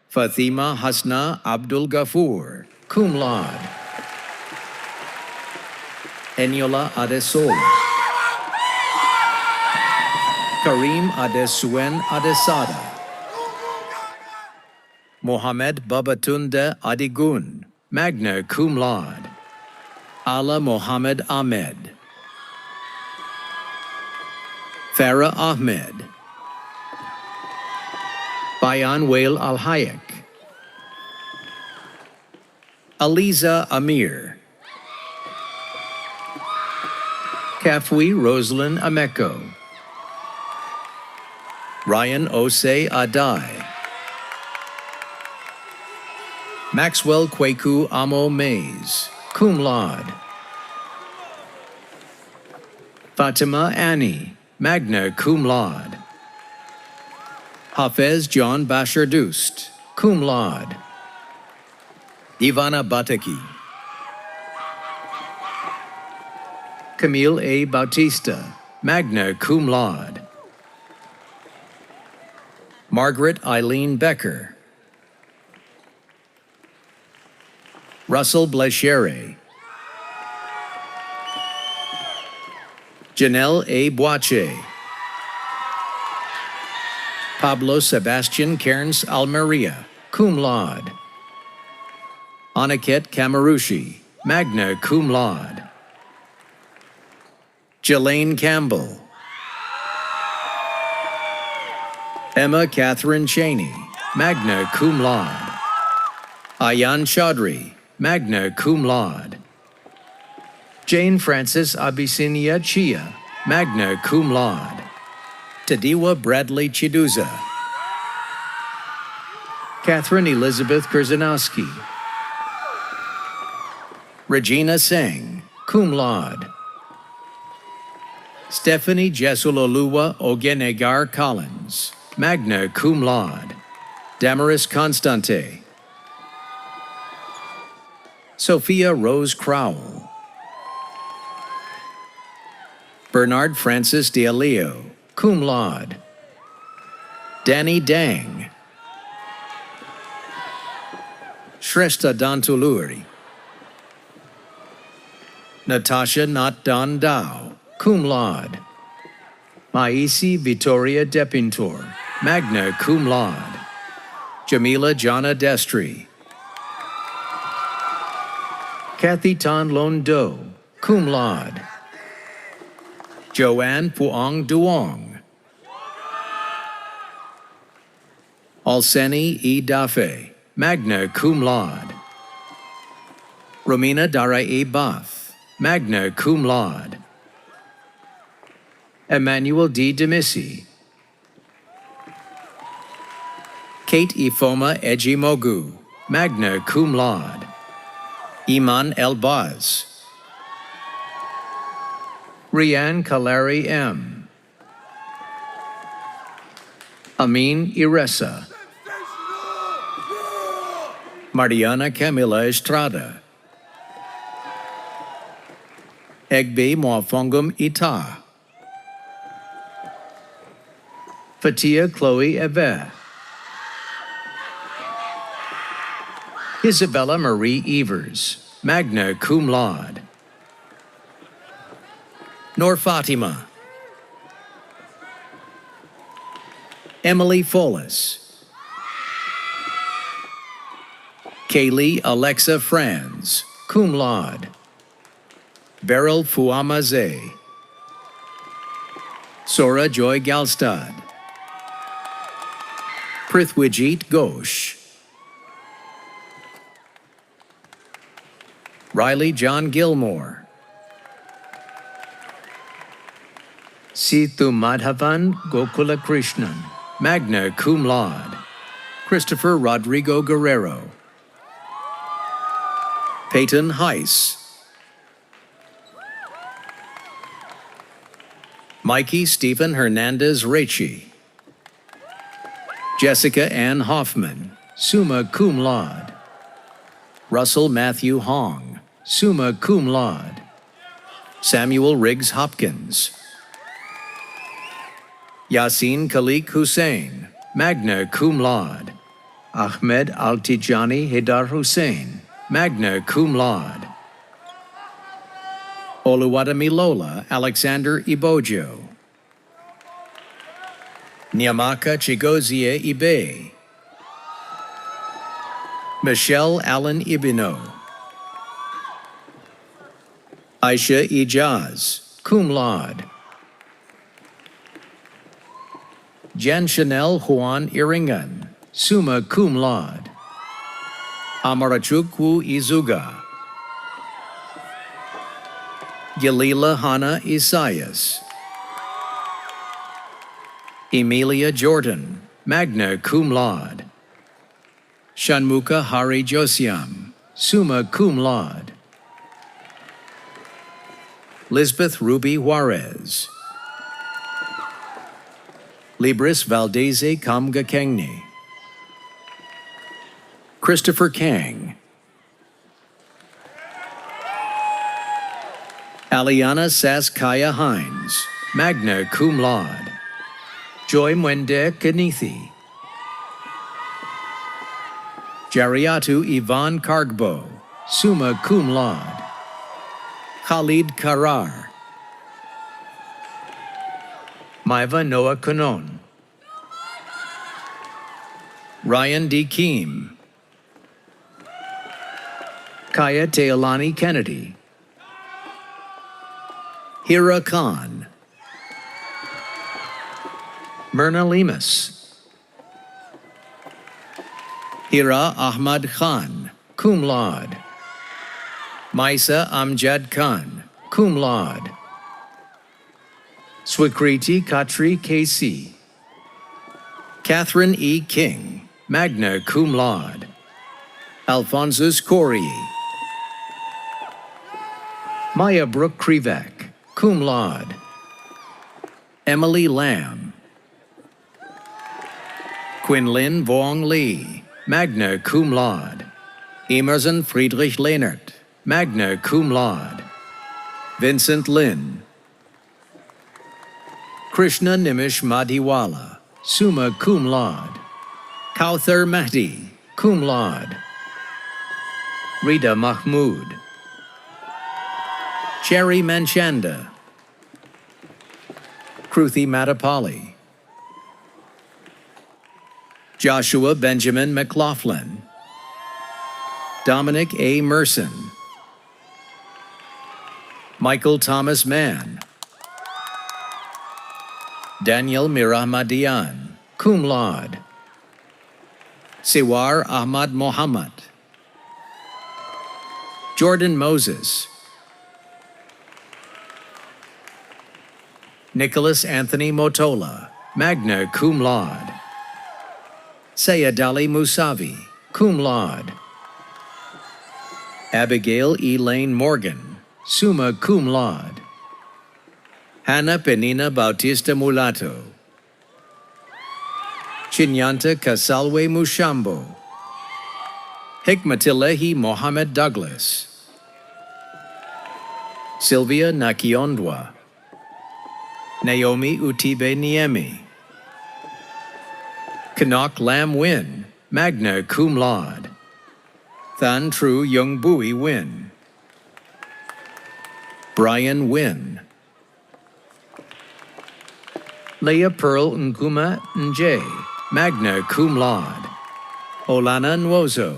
Fatima Hasna Abdul Ghafoor, cum laude. Eniola Adesola. Karim Adesuen Adesada. Mohamed Babatunde Adigun, magna cum laude. Ala Mohammed Ahmed. Farah Ahmed. Bayan Wael Al-Hayek. Aliza Amir. Kafwi Roslyn Ameko. Ryan Osei Adai. Maxwell Kweku Amo Mays, cum laude. Fatima Annie, magna cum laude. Hafez John Bashir Dust, cum laude. Ivana Bataki. Camille A. Bautista, magna cum laude. Margaret Eileen Becker. Russell Blechere. Janelle A. Boache. Pablo Sebastian Cairns Almeria, cum laude. Aniket Kamarushi, magna cum laude. Jelaine Campbell. Emma Catherine Cheney, magna cum laude. Ayan Chaudhry, magna cum laude. Jane Frances Abyssinia Chia, magna cum laude. Tadiwa Bradley Chiduza. Catherine Elizabeth Kurzanowski. Regina Singh, cum laude. Stephanie Jesuloluwa Ogenegar Collins, magna cum laude. Damaris Constante. Sophia Rose Crowell. Bernard Francis D'Aleo, cum laude. Danny Dang. Shrestha Dantuluri. Natasha Natdan Dao, cum laude. Maisi Vittoria Depintor, magna cum laude. Jamila Jana Destri. Kathy Tan Lon Do, cum laude. Joanne Puong Duong. Alseni E. Dafe, magna cum laude. Romina Dara E. Bath, magna cum laude. Emmanuel D. Demisi. Kate Ifoma Ejimogu, magna cum laude. Iman Elbaz. Rianne Kalari M. Amin Iresa. Mariana Camila Estrada. Egbe Mwafongum Ita. Fatia Chloe Eve. Isabella Marie Evers, magna cum laude. Nur Fatima. Emily Folis. Kaylee Alexa Franz, cum laude. Beryl Fuamaze. Sora Joy Galstad. Prithwijit Ghosh. Riley John Gilmore. Sithu Madhavan Gokula Krishnan, magna cum laude. Christopher Rodrigo Guerrero. Peyton Heiss. Mikey Stephen Hernandez Rechi. Jessica Ann Hoffman, summa cum laude. Russell Matthew Hong, summa cum laude. Samuel Riggs Hopkins. Yasin Khalik Hussein, magna cum laude. Ahmed Altijani Hidar Hussein, magna cum laude. Oluwadami Lola Alexander Ibojo. Nyamaka Chigozie Ibe. Michelle Allen Ibino. Aisha Ijaz, cum laude. Jen Chanel Juan Iringan, summa cum laude. Amarachukwu Izuga. Galila Hana Isaias. Emilia Jordan, magna cum laude. Shanmuka Hari Josiam, summa cum laude. Lisbeth Ruby Juarez. Libris Valdeze Kamgakengni. Christopher Kang. Aliana Saskaya Hines, magna cum laude. Joy Mwende Kanithi. Jariatu Ivan Kargbo, summa cum laude. Khalid Karar. Maiva Noah Konon. Ryan D. Keem, Kaya Teolani Kennedy, Hira Khan, Myrna Lemus, Hira Ahmad Khan, cum laude. Maisa Amjad Khan, cum laude. Swikriti Katri K.C., Catherine E. King, magna cum laude. Alphonsus Corey, Maya Brooke Krivak, cum laude. Emily Lamb, Quinlin Vuong Lee, magna cum laude. Emerson Friedrich Lehnert, magna cum laude. Vincent Lin, Krishna Nimish Madhiwala, summa cum laude. Kauthar Mahdi, cum laude. Rita Mahmood, Cherry Manchanda, Kruthi Mattapalli, Joshua Benjamin McLaughlin, Dominic A. Merson, Michael Thomas Mann, Daniel Mirahmadian, cum laude. Sewar Ahmad Mohammed, Jordan Moses, Nicholas Anthony Motola, magna cum laude. Sayed Ali Musavi, cum laude. Abigail Elaine Morgan, summa cum laude. Hannah Penina Bautista Mulato, Chinyanta Kasalwe Mushambo, Hikmatilehi Mohammed Douglas, Sylvia Nakiondwa, Naomi Utibe Niemi, Canuck Lam Win, magna cum laude. Than Tru Yung Bui Win, Brian Win, Leah Pearl Nkuma Nje, magna cum laude. Olana Nwozo,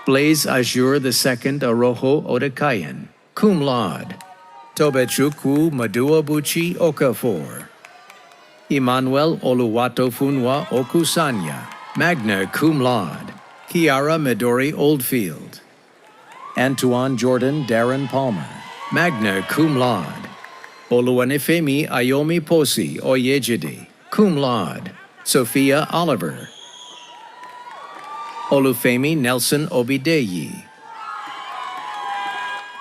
Blaze Azure II Arojo Odekayan, cum laude. Tobechukwu Maduabuchi Okafor, Emmanuel Oluwato Funwa Okusanya, magna cum laude. Kiara Midori Oldfield, Antoine Jordan Darren Palmer, magna cum laude. Oluwanifemi Ayomi Posi Oyejide, cum laude. Sophia Oliver, Olufemi Nelson Obideyi,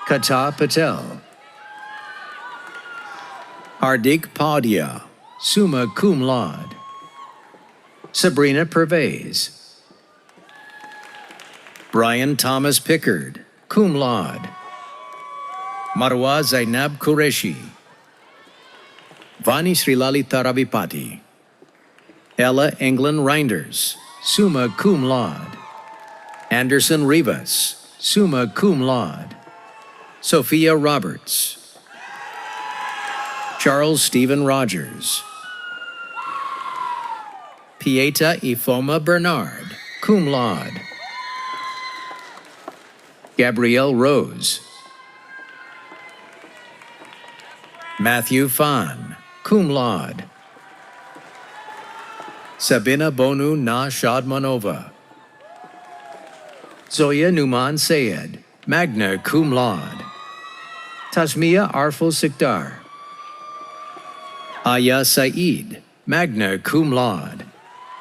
Kata Patel, Hardik Padia, summa cum laude. Sabrina Pervez, Brian Thomas Pickard, cum laude. Marwa Zainab Qureshi, Vani Srilalita Ravipati, Ella England Reinders, summa cum laude. Anderson Rivas, summa cum laude. Sophia Roberts, Charles Stephen Rogers, Pieta Ifoma Bernard, cum laude. Gabrielle Rose, Matthew Fan, cum laude. Sabina Bonu Na Shadmanova, Zoya Numan Sayed, magna cum laude. Tasmia Arful Sikdar, Aya Saeed, magna cum laude.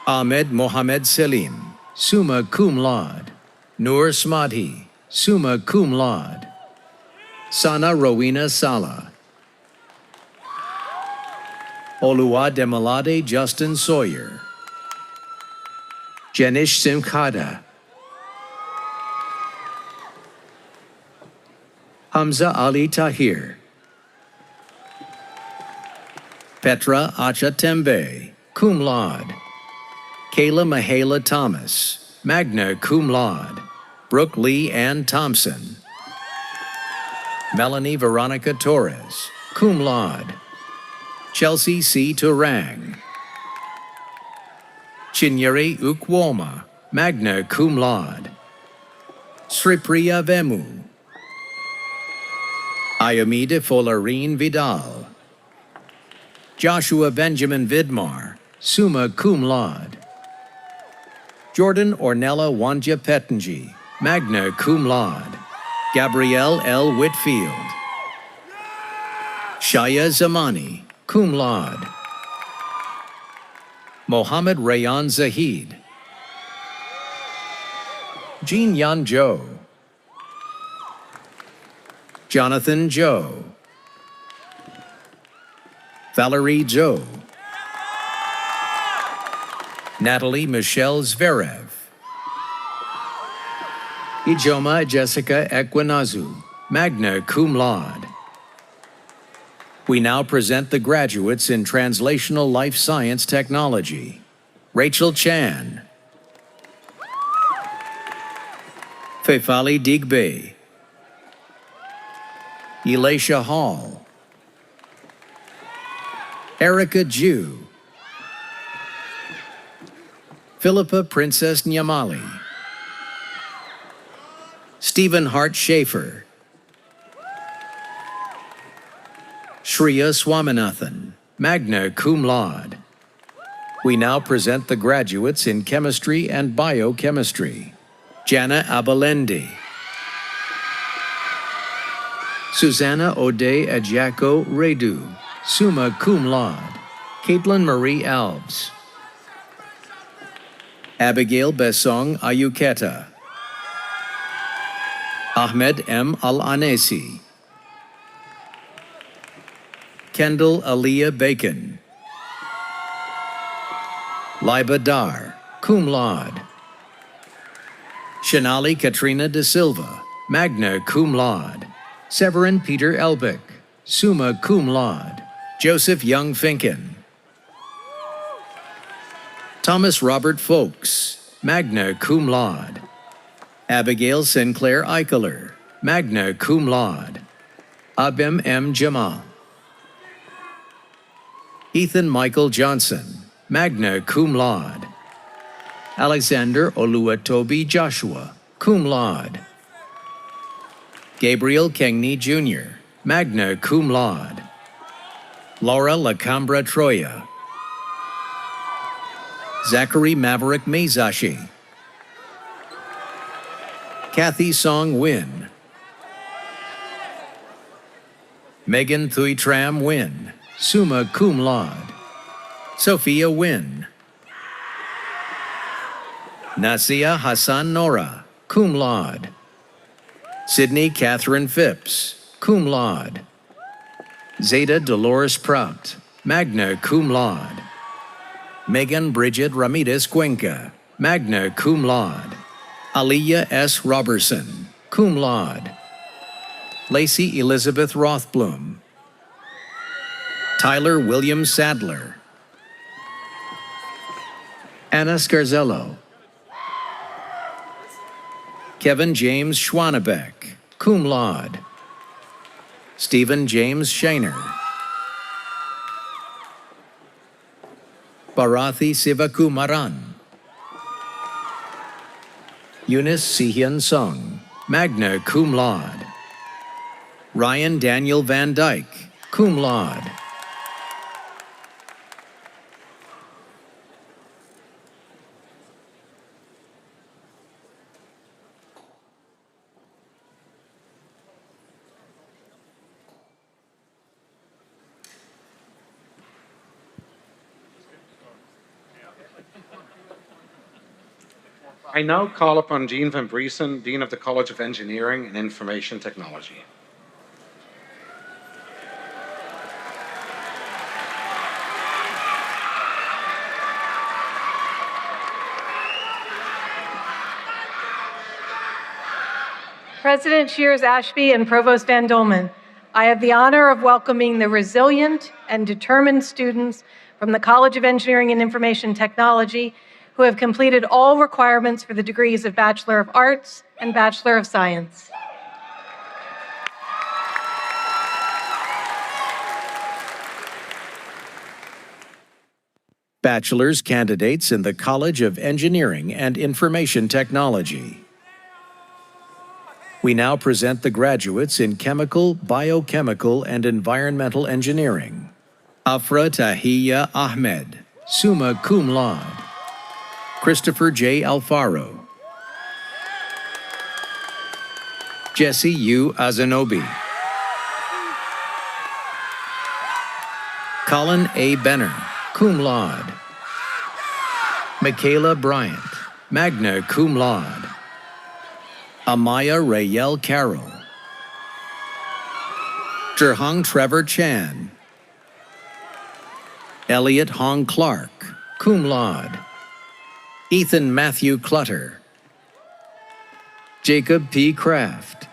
Ahmed Mohamed Selim, summa cum laude. Noor Smadhi, summa cum laude. Sana Rowena Sala, Oluwa Demalade Justin Sawyer, Jenish Simkhada, Hamza Ali Tahir, Petra Acha Tembe, cum laude. Kayla Mahala Thomas, magna cum laude. Brooke Lee Ann Thompson, Melanie Veronica Torres, cum laude. Chelsea C. Turang, Chinyere Ukwoma, magna cum laude. Sripriya Vemu. Ayomide Folarine Vidal. Joshua Benjamin Vidmar, summa cum laude. Jordan Ornella Wanja Pettenji, magna cum laude. Gabrielle L. Whitfield. Shaya Zamani, cum laude. Mohammed Rayan Zahid. Jean Yan Zhou. Jonathan Zhou. Valerie Zhou. Natalie Michelle Zverev. Ijoma Jessica Ekwinazu, magna cum laude. We now present the graduates in Translational Life Science Technology. Rachel Chan. Fefali Digbe. Elisha Hall. Erica Ju. Philippa Princess Nyamali. Stephen Hart Schaefer. Shreya Swaminathan, magna cum laude. We now present the graduates in Chemistry and Biochemistry. Jana Abalendi. Susanna Ode Ajako Redu, summa cum laude. Caitlin Marie Alves. Abigail Besong Ayuketa. Ahmed M. Al-Anesi. Kendall Aliyah Bacon. Liba Dar, cum laude. Shanali Katrina De Silva, magna cum laude. Severin Peter Elbick, summa cum laude. Joseph Young Finken. Thomas Robert Folks, magna cum laude. Abigail Sinclair Eichler, magna cum laude. Abim M. Jamal. Ethan Michael Johnson, magna cum laude. Alexander Oluwatobi Joshua, cum laude. Gabriel Kengney Jr., magna cum laude. Laura Lacambra Troya. Zachary Maverick Mezashi. Kathy Song Nguyen. Megan Thuy Tram Nguyen, summa cum laude. Sophia Nguyen. Nasia Hassan Nora, cum laude. Sydney Catherine Phipps, cum laude. Zeta Dolores Prout, magna cum laude. Megan Bridget Ramirez Cuenca, magna cum laude. Aliyah S. Robertson, cum laude. Lacey Elizabeth Rothblum. Tyler William Sadler. Anna Scarzello. Kevin James Schwanebeck, cum laude. Stephen James Shaner. Barathi Sivakumaran. Eunice Sihyun Sung, magna cum laude. Ryan Daniel Van Dyke, cum laude. I now call upon Jean Van Briesen, Dean of the College of Engineering and Information Technology. President Shears Ashby and Provost Van Dolman, I have the honor of welcoming the resilient and determined students from the College of Engineering and Information Technology who have completed all requirements for the degrees of Bachelor of Arts and Bachelor of Science. Bachelor's candidates in the College of Engineering and Information Technology. We now present the graduates in Chemical, Biochemical, and Environmental Engineering. Afra Tahiyya Ahmed, summa cum laude. Christopher J. Alfaro. Jesse U. Azanobi. Colin A. Benner, cum laude. Michaela Bryant, magna cum laude. Amaya Rayel Carroll. Zhihong Trevor Chan. Elliot Hong Clark, cum laude. Ethan Matthew Clutter. Jacob P. Kraft.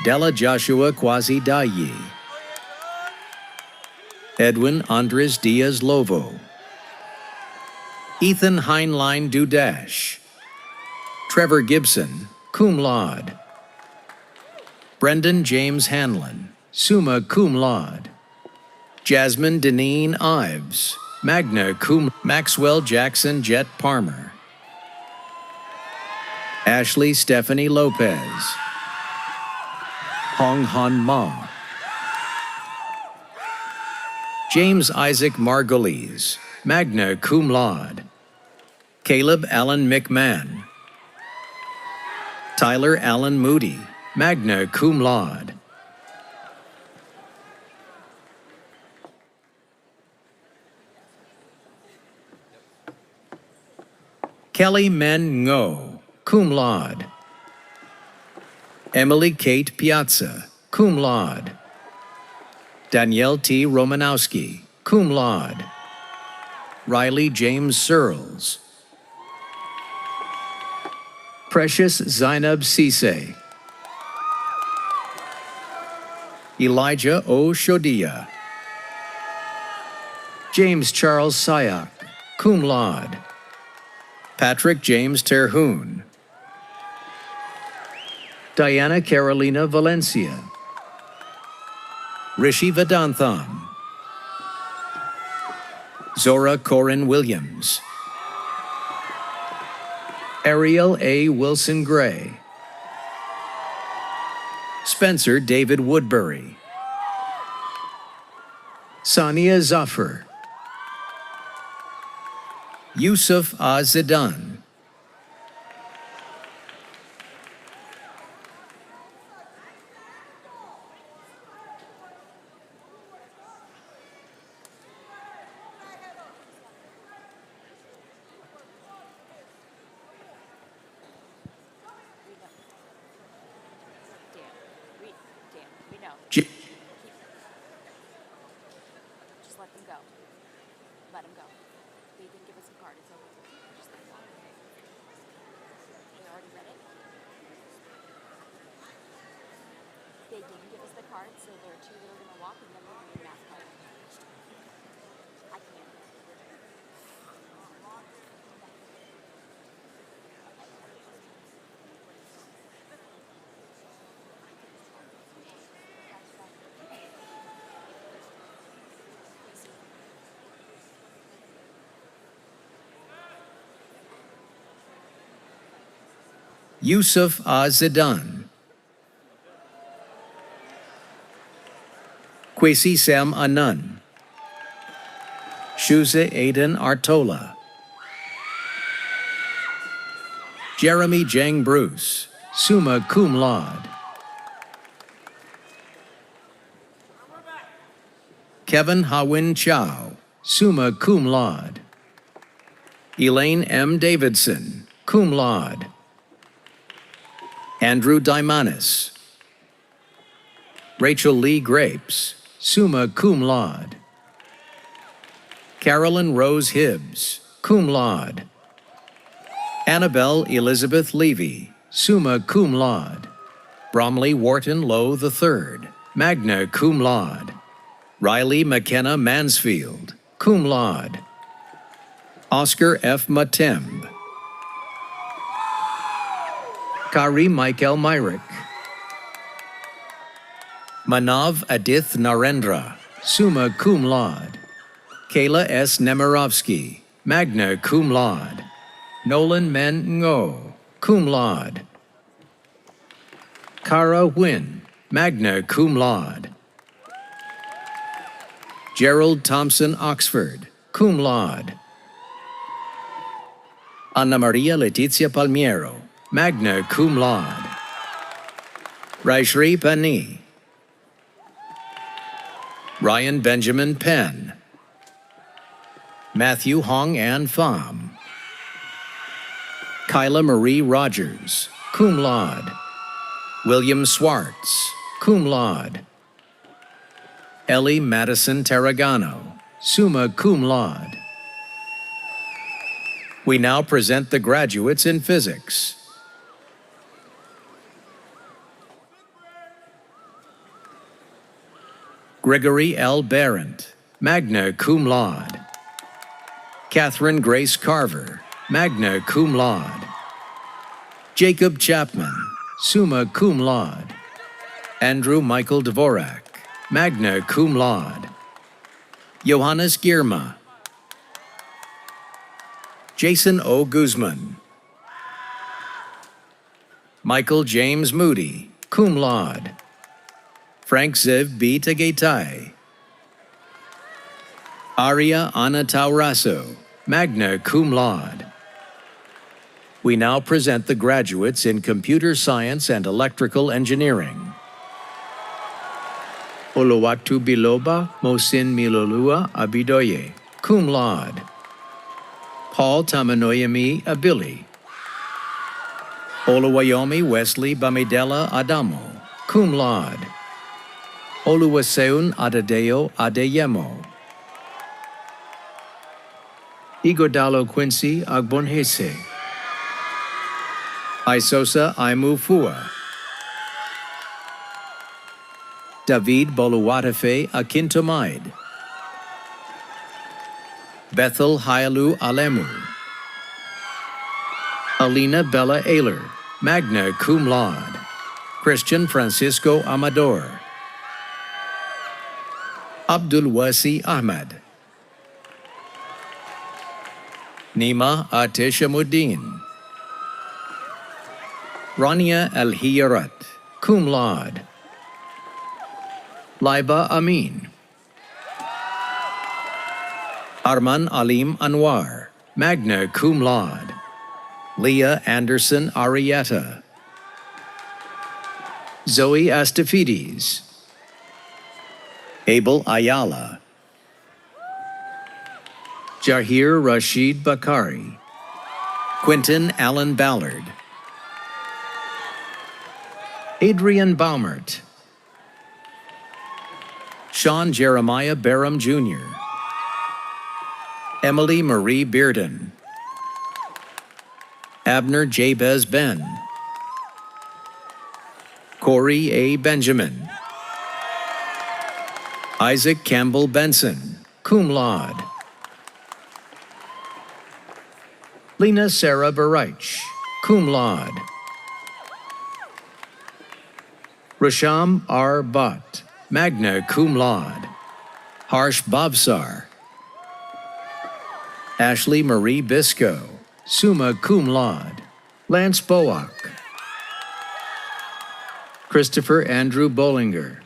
Della Joshua Quasi Dayi. Edwin Andres Diaz Lovo. Ethan Heinlein Dudash. Trevor Gibson, cum laude. Brendan James Hanlon, summa cum laude. Jasmine Deneen Ives, magna cum. Maxwell Jackson Jet Palmer. Ashley Stephanie Lopez. Hong Han Ma. James Isaac Margulies, magna cum laude. Caleb Allen McMahon. Tyler Allen Moody, magna cum laude. Kelly Men Ngo, cum laude. Emily Kate Piazza, cum laude. Danielle T. Romanowski, cum laude. Riley James Searles. Precious Zainab Cisse. Elijah O. Shodia. James Charles Sayak, cum laude. Patrick James Terhune. Diana Carolina Valencia. Rishi Vedantham. Zora Corin Williams. Ariel A. Wilson Gray. Spencer David Woodbury. Sania Zafar. Yusuf A. Zidan. Yusuf A. Zidan. Kwesi Sam Anun. Shuza Aiden Artola. Jeremy Jang Bruce, summa cum laude. Kevin Hawin Chow, summa cum laude. Elaine M. Davidson, cum laude. Andrew Daimanis. Rachel Lee Grapes, summa cum laude. Carolyn Rose Hibbs, cum laude. Annabelle Elizabeth Levy, summa cum laude. Bromley Wharton Lowe III, magna cum laude. Riley McKenna Mansfield, cum laude. Oscar F. Matemb. Kari Michael Myrick. Manav Adith Narendra, summa cum laude. Kayla S. Nemirovsky, magna cum laude. Nolan Men Ngo, cum laude. Kara Nguyen, magna cum laude. Gerald Thompson Oxford, cum laude. Ana Maria Letizia Palmiero, magna cum laude. Raishri Pani. Ryan Benjamin Penn. Matthew Hong An Pham. Kyla Marie Rogers, cum laude. William Swartz, cum laude. Ellie Madison Tarragano, summa cum laude. We now present the graduates in physics. Gregory L. Barrett, magna cum laude. Catherine Grace Carver, magna cum laude. Jacob Chapman, summa cum laude. Andrew Michael Dvorak, magna cum laude. Johannes Gierma. Jason O. Guzman. Michael James Moody, cum laude. Frank Ziv B. Tagaytay. Aria Ana Tauraso, magna cum laude. We now present the graduates in Computer Science and Electrical Engineering. Oluwatu Biloba Mosin Milolua Abidoye, cum laude. Paul Tamanoyami Abili. Oluwayomi Wesley Bamidela Adamo, cum laude. Oluwaseun Adedeo Adeyemo. Igodalo Quincy Agbonhese. Isosa Aimufua. David Boluwatafe Akintomaid. Bethel Hailu Alemu. Alina Bella Ayler, magna cum laude. Christian Francisco Amador. Abdul Wasi Ahmad. Nima Atishamuddin. Rania Al-Hiyarat, cum laude. Laiba Amin. Arman Alim Anwar, magna cum laude. Leah Anderson Arietta. Zoe Astafides. Abel Ayala. Jahir Rashid Bakari. Quentin Allen Ballard. Adrian Baumert. Sean Jeremiah Barham Jr. Emily Marie Bearden. Abner Jabez Ben. Corey A. Benjamin. Isaac Campbell Benson, cum laude. Lena Sarah Baraich, cum laude. Rasham R. Butt, magna cum laude. Harsh Bhavsar. Ashley Marie Bisco, summa cum laude. Lance Boak. Christopher Andrew Bollinger.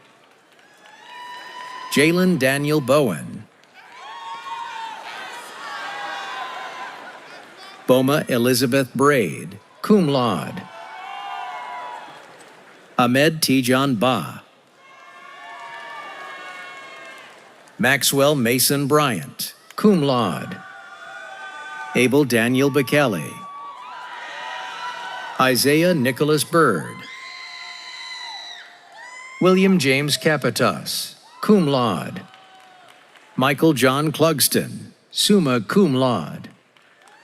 Jalen Daniel Bowen. Boma Elizabeth Braid, cum laude. Ahmed Tijan Ba. Maxwell Mason Bryant, cum laude. Abel Daniel Bekele. Isaiah Nicholas Bird. William James Capitas, cum laude. Michael John Clugston, summa cum laude.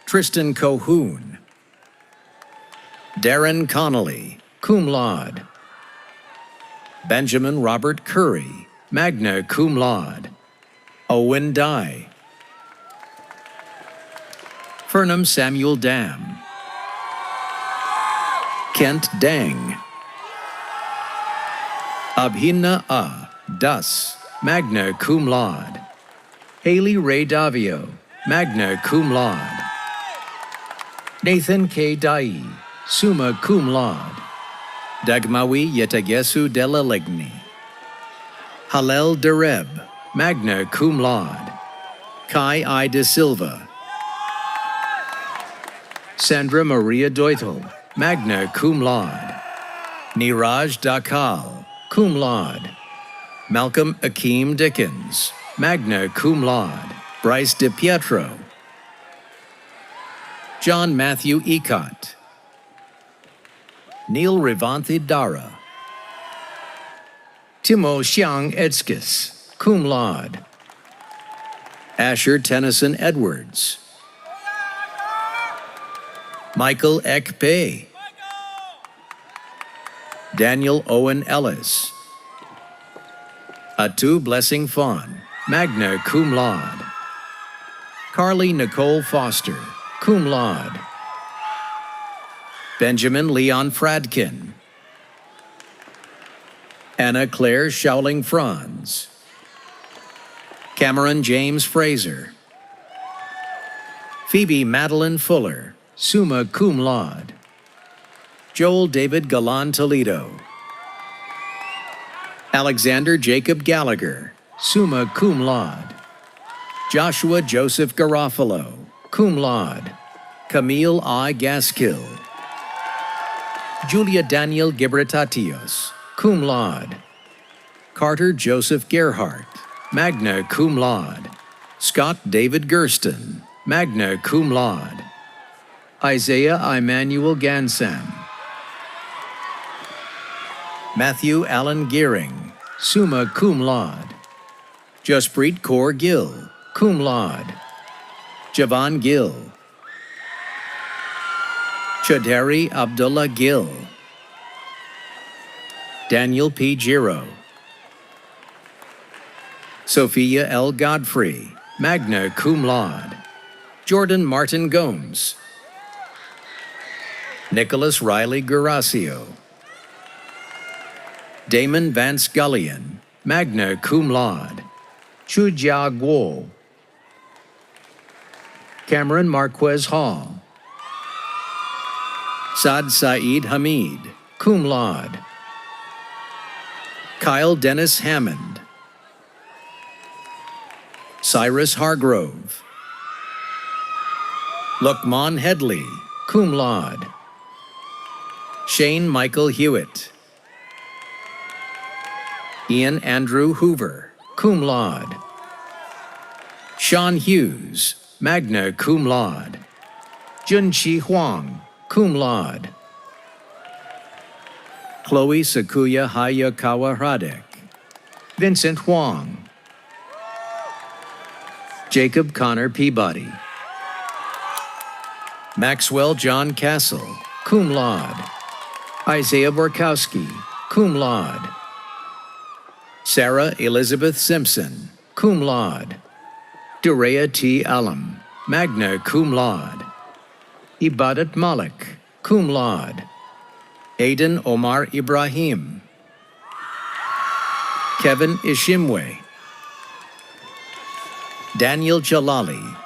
Tristan Cohoon. Darren Connolly, cum laude. Benjamin Robert Curry, magna cum laude. Owen Dye. Fernham Samuel Dam. Kent Dang. Abhinna A. Das, magna cum laude. Haley Ray Davio, magna cum laude. Nathan K. Dai, summa cum laude. Dagmawi Yetagesu de la Ligny. Halel Dereb, magna cum laude. Kai I. de Silva. Sandra Maria Deutel, magna cum laude. Niraj Dakal, cum laude. Malcolm Akeem Dickens, magna cum laude. Bryce DiPietro. John Matthew Ecott. Neil Revanthi Dara. Timo Xiang Edskis, cum laude. Asher Tennyson Edwards. Michael Ekpe. Daniel Owen Ellis. Atu Blessing Fawn, magna cum laude. Carly Nicole Foster, cum laude. Benjamin Leon Fradkin. Anna Claire Schouling Franz. Cameron James Fraser. Phoebe Madeline Fuller, summa cum laude. Joel David Galan Toledo. Alexander Jacob Gallagher, summa cum laude. Joshua Joseph Garofalo, cum laude. Camille I. Gaskill. Julia Daniel Gibritatios, cum laude. Carter Joseph Gerhardt, magna cum laude. Scott David Gersten, magna cum laude. Isaiah Emmanuel Gansan. Matthew Allen Gearing, summa cum laude. Jaspreet Kaur Gill, cum laude. Javan Gill. Chadari Abdullah Gill. Daniel P. Giro. Sophia L. Godfrey, magna cum laude. Jordan Martin Gomes. Nicholas Riley Guracio. Damon Vance Gullion, magna cum laude. Chu Jia Guo. Cameron Marquez Hall. Saad Saeed Hamid, cum laude. Kyle Dennis Hammond. Cyrus Hargrove. Lukman Headley, cum laude. Shane Michael Hewitt. Ian Andrew Hoover, cum laude. Sean Hughes, magna cum laude. Junqi Huang, cum laude. Chloe Sakuya Hayakawa Hradek. Vincent Huang. Jacob Connor Peabody. Maxwell John Castle, cum laude. Isaiah Borkowski, cum laude. Sarah Elizabeth Simpson, cum laude. Durea T. Alam, magna cum laude. Ibadat Malik, cum laude. Aiden Omar Ibrahim. Kevin Ishimwe. Daniel Jalali.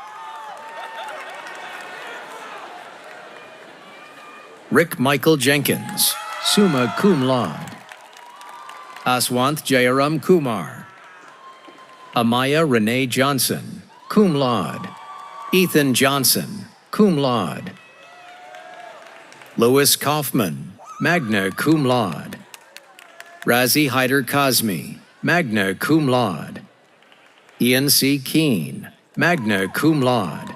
Rick Michael Jenkins, summa cum laude. Aswanth Jayaram Kumar. Amaya Renee Johnson, cum laude. Ethan Johnson, cum laude. Louis Kaufman, magna cum laude. Razi Hyder Kazmi, magna cum laude. Ian C. Keene, magna cum laude.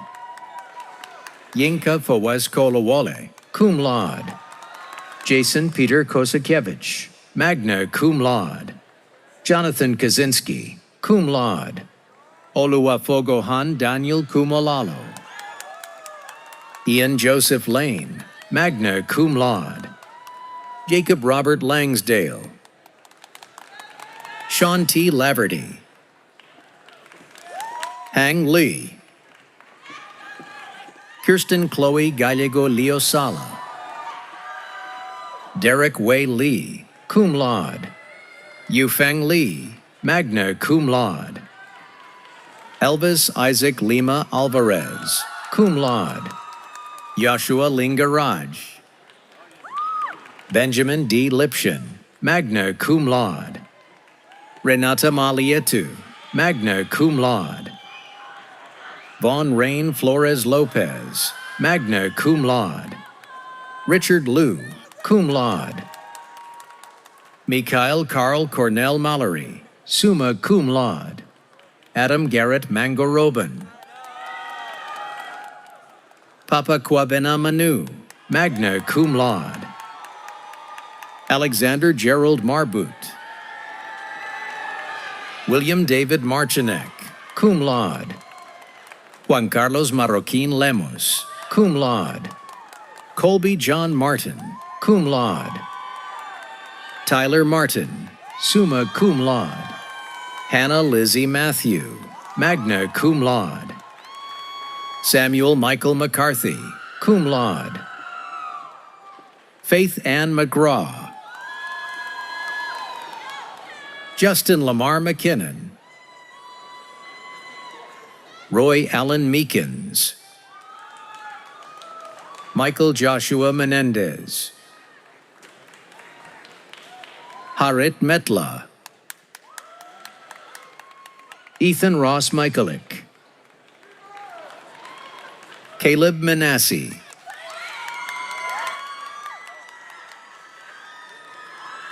Yinka Fawaz Kolawole, cum laude. Jason Peter Kosakevich, magna cum laude. Jonathan Kaczynski, cum laude. Oluwafogohan Daniel Kumolalo. Ian Joseph Lane, magna cum laude. Jacob Robert Langsdale. Sean T. Laverty. Hang Lee. Kirsten Chloe Gallego Leosala. Derek Wei Lee, cum laude. Yufeng Lee, magna cum laude. Elvis Isaac Lima Alvarez, cum laude. Joshua Lingaraj. Benjamin D. Lipshin, magna cum laude. Renata Malietu, magna cum laude. Vaughn Rain Flores Lopez, magna cum laude. Richard Liu, cum laude. Mikhail Carl Cornell Mallory, summa cum laude. Adam Garrett Mangoroban. Papa Kwabena Manu, magna cum laude. Alexander Gerald Marbut. William David Marchinek, cum laude. Juan Carlos Marroquin Lemos, cum laude. Colby John Martin, cum laude. Tyler Martin, summa cum laude. Hannah Lizzie Matthew, magna cum laude. Samuel Michael McCarthy, cum laude. Faith Ann McGraw. Justin Lamar McKinnon. Roy Allen Meekins. Michael Joshua Menendez. Harit Metla. Ethan Ross Michaelick. Caleb Manassi.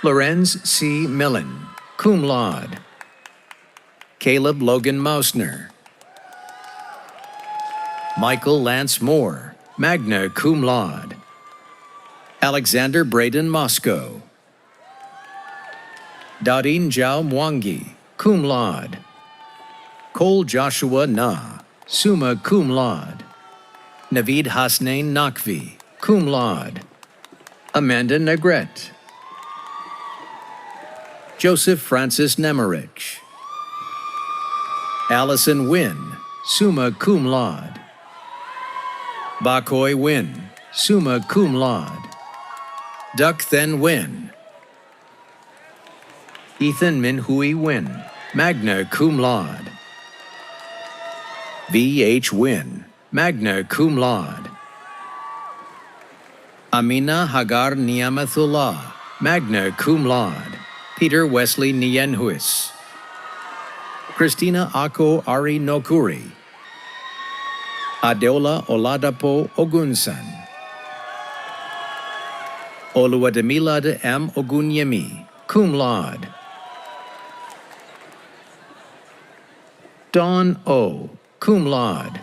Lorenz C. Millen, cum laude. Caleb Logan Mausner. Michael Lance Moore, magna cum laude. Alexander Braden Moscow. Dadin Jiao Mwangi, cum laude. Cole Joshua Na, summa cum laude. Naveed Hasnain Nakvi, cum laude. Amanda Negrete. Joseph Francis Nemerich. Allison Wynn, summa cum laude. Bakoy Wynn, summa cum laude. Duck Then Wynn. Ethan Minhui Wynn, magna cum laude. V.H. Wynn, magna cum laude. Amina Hagar Niamathullah, magna cum laude. Peter Wesley Nienhuis. Christina Ako Ari Nokuri. Adeola Oladapo Ogunsan. Oluwademilade M. Ogunyemi, cum laude. Dawn O, cum laude.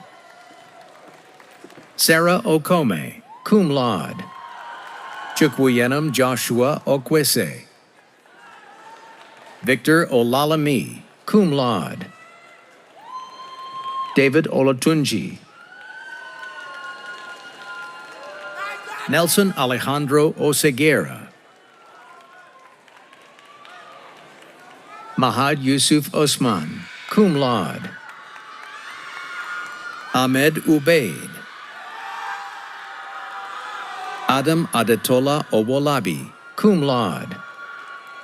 Sarah Okome, cum laude. Chukwuyenam Joshua Okwese. Victor Olalami, cum laude. David Olatunji. Nelson Alejandro Oseguera. Mahad Yusuf Osman, cum laude. Ahmed Ubaid. Adam Adetola Owolabi, cum laude.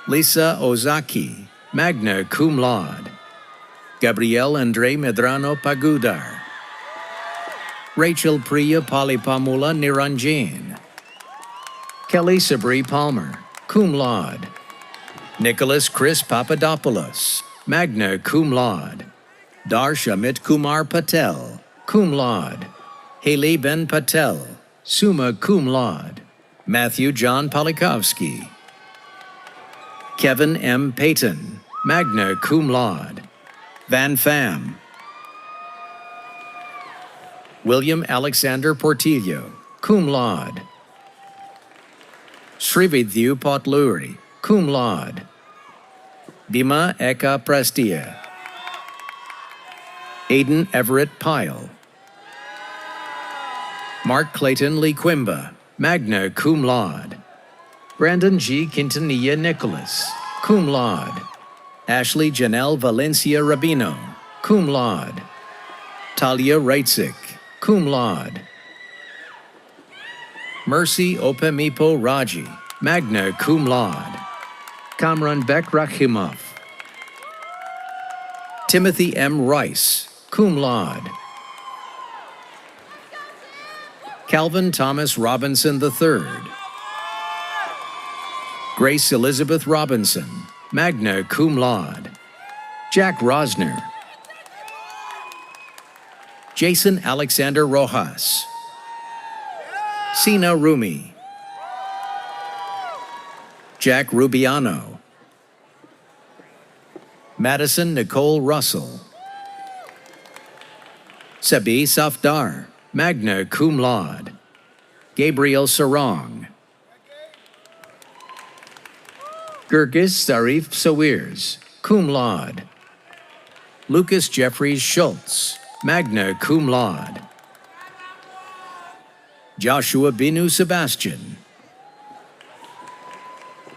Lisa Ozaki, magna cum laude. Gabriel Andre Medrano Pagudar. Rachel Priya Palipamula Niranjan. Kelly Sabri Palmer, cum laude. Nicholas Chris Papadopoulos, magna cum laude. Darsh Amit Kumar Patel, cum laude. Haley Ben Patel, summa cum laude. Matthew John Polikovsky. Kevin M. Payton, magna cum laude. Van Pham. William Alexander Portillo, cum laude. Srividhu Potluri, cum laude. Bima Eka Prestia. Aidan Everett Pyle. Mark Clayton Liquimba, magna cum laude. Brandon G. Quintanilla Nicholas, cum laude. Ashley Janelle Valencia Rabino, cum laude. Talia Reitzik, cum laude. Mercy Opemipo Raji, magna cum laude. Kamran Bek Rakhimov. Timothy M. Rice, cum laude. Calvin Thomas Robinson III. Grace Elizabeth Robinson, magna cum laude. Jack Rosner. Jason Alexander Rojas. Sina Rumi. Jack Rubiano. Madison Nicole Russell. Sabi Safdar, magna cum laude. Gabriel Sarong. Gurgis Sarif Sawirs, cum laude. Lucas Jeffries Schultz, magna cum laude. Joshua Binu Sebastian.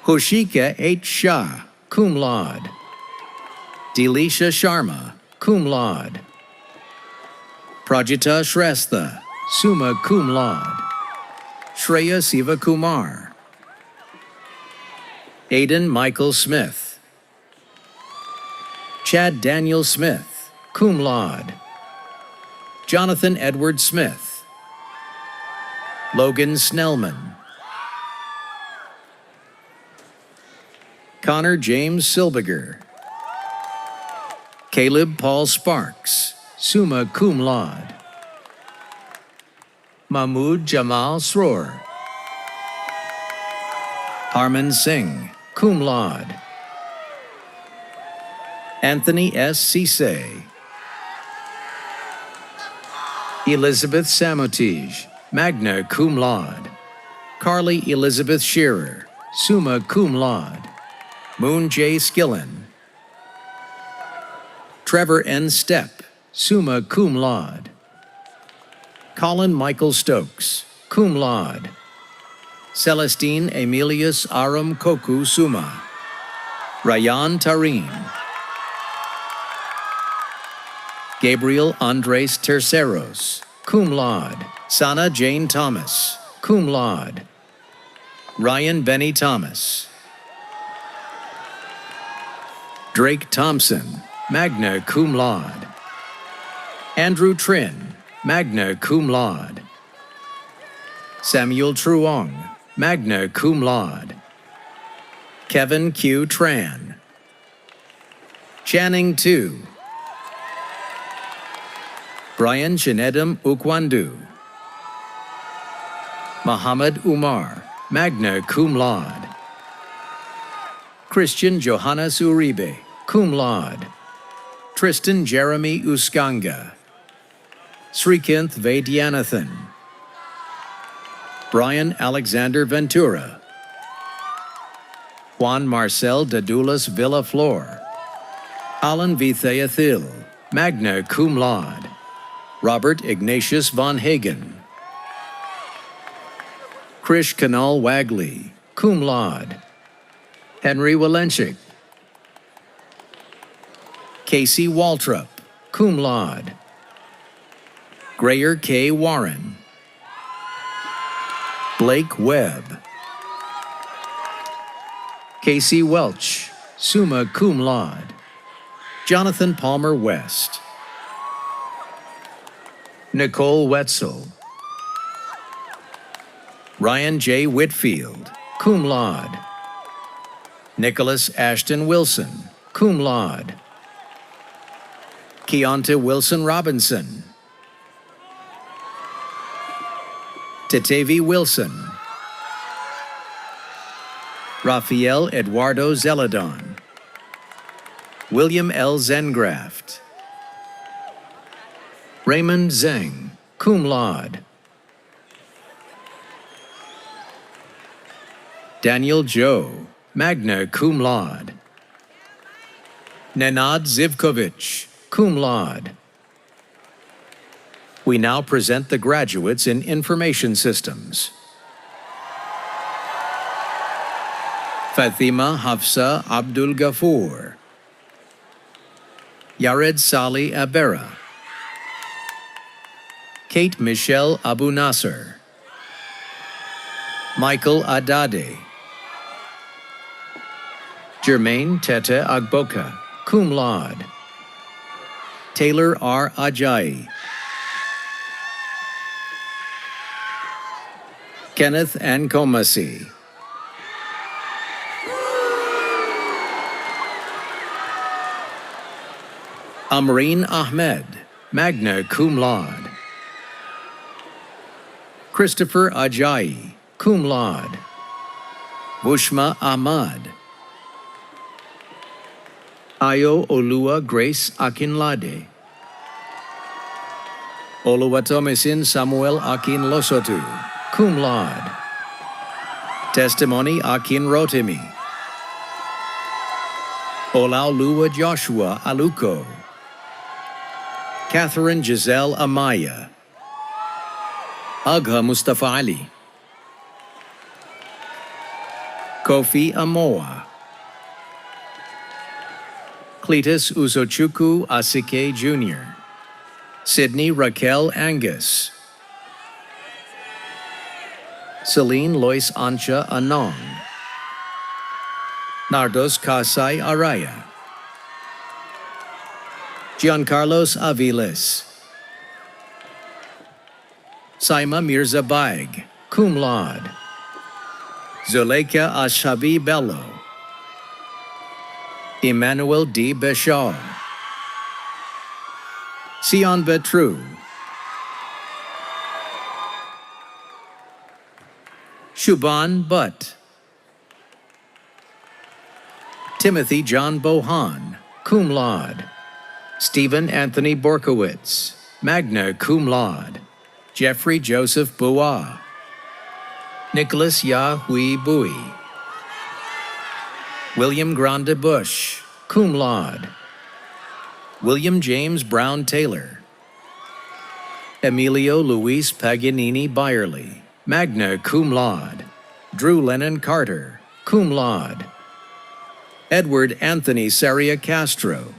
Hoshika H. Shah, cum laude. Delisha Sharma, cum laude. Prajita Shrestha, summa cum laude. Shreya Siva Kumar. Aidan Michael Smith. Chad Daniel Smith, cum laude. Jonathan Edward Smith. Logan Snellman. Connor James Silbiger. Caleb Paul Sparks, summa cum laude. Mahmood Jamal Sroor. Harman Singh, cum laude. Anthony S. Cisse. Elizabeth Samotij, magna cum laude. Carly Elizabeth Shearer, summa cum laude. Moon J. Skillen. Trevor N. Stepp, summa cum laude. Colin Michael Stokes, cum laude. Celestine Emilius Aram Koku Summa. Rayan Tarin. Gabriel Andres Terceros, cum laude. Sana Jane Thomas, cum laude. Ryan Benny Thomas. Drake Thompson, magna cum laude. Andrew Trin, magna cum laude. Samuel Truong, magna cum laude. Kevin Q. Tran. Channing Tu. Brian Chinedum Ukwandu. Muhammad Umar, magna cum laude. Christian Johannes Uribe, cum laude. Tristan Jeremy Uskanga. Srikanth Vaidyanathan. Brian Alexander Ventura. Juan Marcel Dadulas Villaflor. Alan Vitheathil, magna cum laude. Robert Ignatius von Hagen. Krish Kanal Wagley, cum laude. Henry Walenchik. Casey Waltrip, cum laude. Grayer K. Warren. Blake Webb. Casey Welch, summa cum laude. Jonathan Palmer West. Nicole Wetzel. Ryan J. Whitfield, cum laude. Nicholas Ashton Wilson, cum laude. Keonta Wilson Robinson. Tetevi Wilson. Rafael Eduardo Zeladon. William L. Zengraft. Raymond Zeng, cum laude. Daniel Joe, magna cum laude. Nenad Zivkovic, cum laude. We now present the graduates in Information Systems. Fatima Hafsa Abdul Ghafoor. Yared Salih Abera. Kate Michelle Abu Nasser. Michael Adade. Jermaine Tete Agboka, cum laude. Taylor R. Ajayi. Kenneth N. Komasi. Amreen Ahmed, magna cum laude. Christopher Ajayi, cum laude. Bushma Ahmad. Ayo Olua Grace Akinlade. Oluwatomisin Samuel Akin Losotu, cum laude. Testimony Akin Rotimi. Olaoluwa Joshua Aluko. Catherine Giselle Amaya. Agha Mustafa Ali. Kofi Amoa. Cletus Uzochukwu Asike Jr. Sydney Raquel Angus. Celine Lois Ancha Anong. Nardos Kasai Araya. Giancarlos Aviles. Saima Mirza Baig, cum laude. Zuleika Ashabi Bello. Emmanuel D. Beshar. Sion Betru. Shuban Butt. Timothy John Bohan, cum laude. Stephen Anthony Borkowitz, magna cum laude. Jeffrey Joseph Bois. Nicholas Yahui Bui. William Grande Bush, cum laude. William James Brown Taylor. Emilio Luis Paganini Byerly, magna cum laude. Drew Lennon Carter, cum laude. Edward Anthony Saria Castro.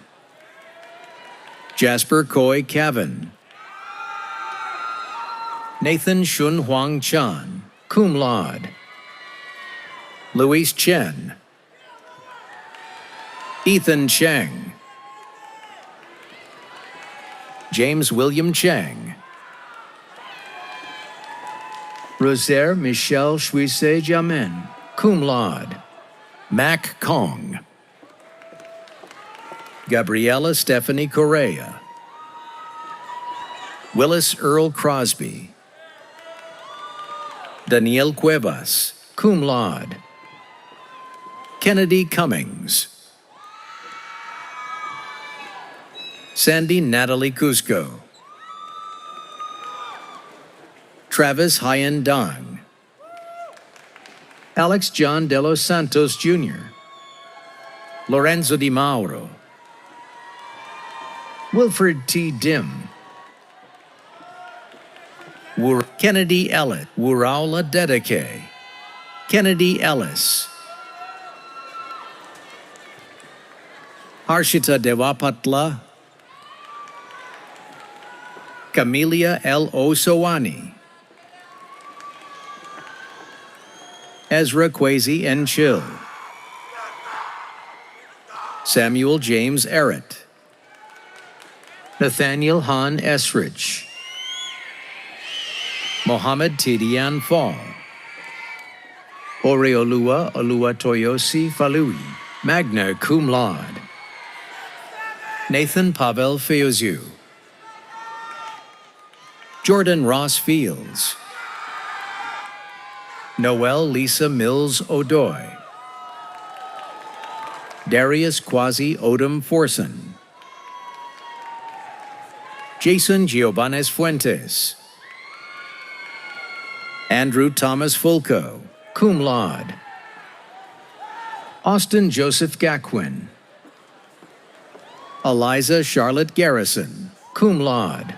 Jasper Coy Cavan. Nathan Shun Huang Chan, cum laude. Luis Chen. Ethan Cheng. James William Cheng. Rosaire Michelle Shuise Jamen, cum laude. Mac Kong. Gabriela Stephanie Correa. Willis Earl Crosby. Daniel Cuevas, cum laude. Kennedy Cummings. Sandy Natalie Cusco. Travis Hyen Dong. Alex John De Los Santos Jr. Lorenzo Di Mauro. Wilfred T. Dim. Kennedy Ellett. Wuraula Dedeke. Kennedy Ellis. Harshita Devapatla. Camelia L. Osowani. Ezra Kwesi Enchill. Samuel James Errett. Nathaniel Han Esrich. Mohammed Tidian Fall. Oreolua Oluwatoyosi Falui, magna cum laude. Nathan Pavel Feozu. Jordan Ross Fields. Noel Lisa Mills Odoy. Darius Quasi Odom Forson. Jason Giovannes Fuentes. Andrew Thomas Fulco, cum laude. Austin Joseph Gaquin. Eliza Charlotte Garrison, cum laude.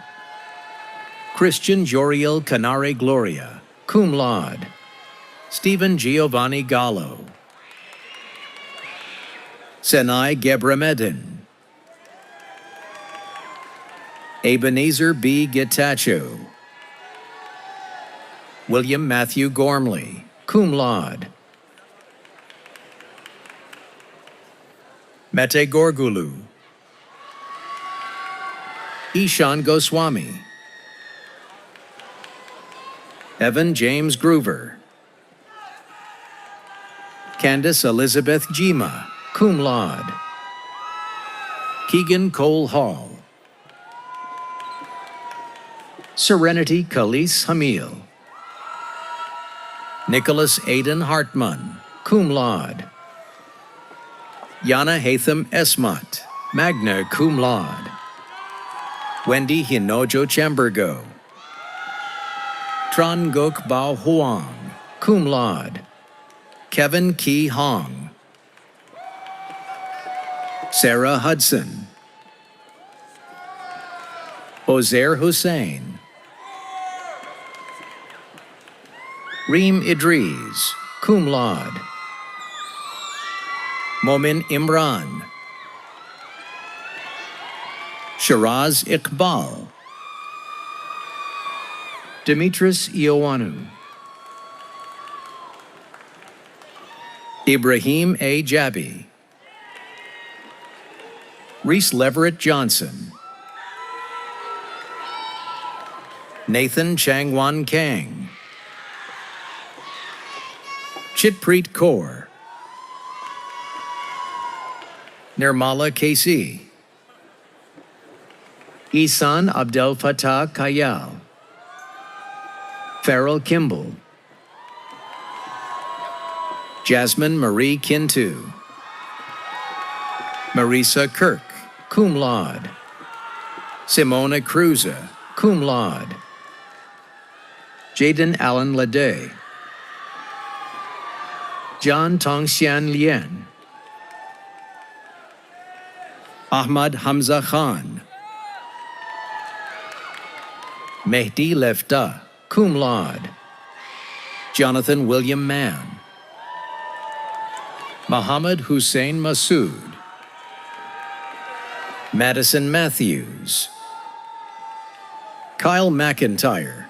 Christian Joriel Canare Gloria, cum laude. Stephen Giovanni Gallo. Senai Gebremedin. Ebenezer B. Getachew. William Matthew Gormley, cum laude. Mete Gorgulu. Ishan Goswami, Evan James Groover, Candace Elizabeth Jima, cum laude. Keegan Cole Hall, Serenity Khalees Hamil, Nicholas Aidan Hartman, cum laude. Yana Hatham Esmat, magna cum laude. Wendy Hinojo Chambergo, Tran Gok Bao Huang, cum laude. Kevin Ki Hong, Sarah Hudson, Ozair Hussein, Reem Idris, cum laude. Momin Imran, Shiraz Iqbal, Dimitris Ioanu, Ibrahim A. Jabi, Reese Leverett Johnson, Nathan Changwan Kang, Chitpreet Kaur, Nirmala KC, Isan Abdel Fattah Kayal, Farrell Kimball, Jasmine Marie Kintu, Marisa Kirk, cum laude. Simona Cruza, cum laude. Jaden Allen Lede, John Tongxian Lien, Ahmad Hamza Khan, Mehdi Lefta, cum laude. Jonathan William Mann, Mohammed Hussein Masood, Madison Matthews, Kyle McIntyre,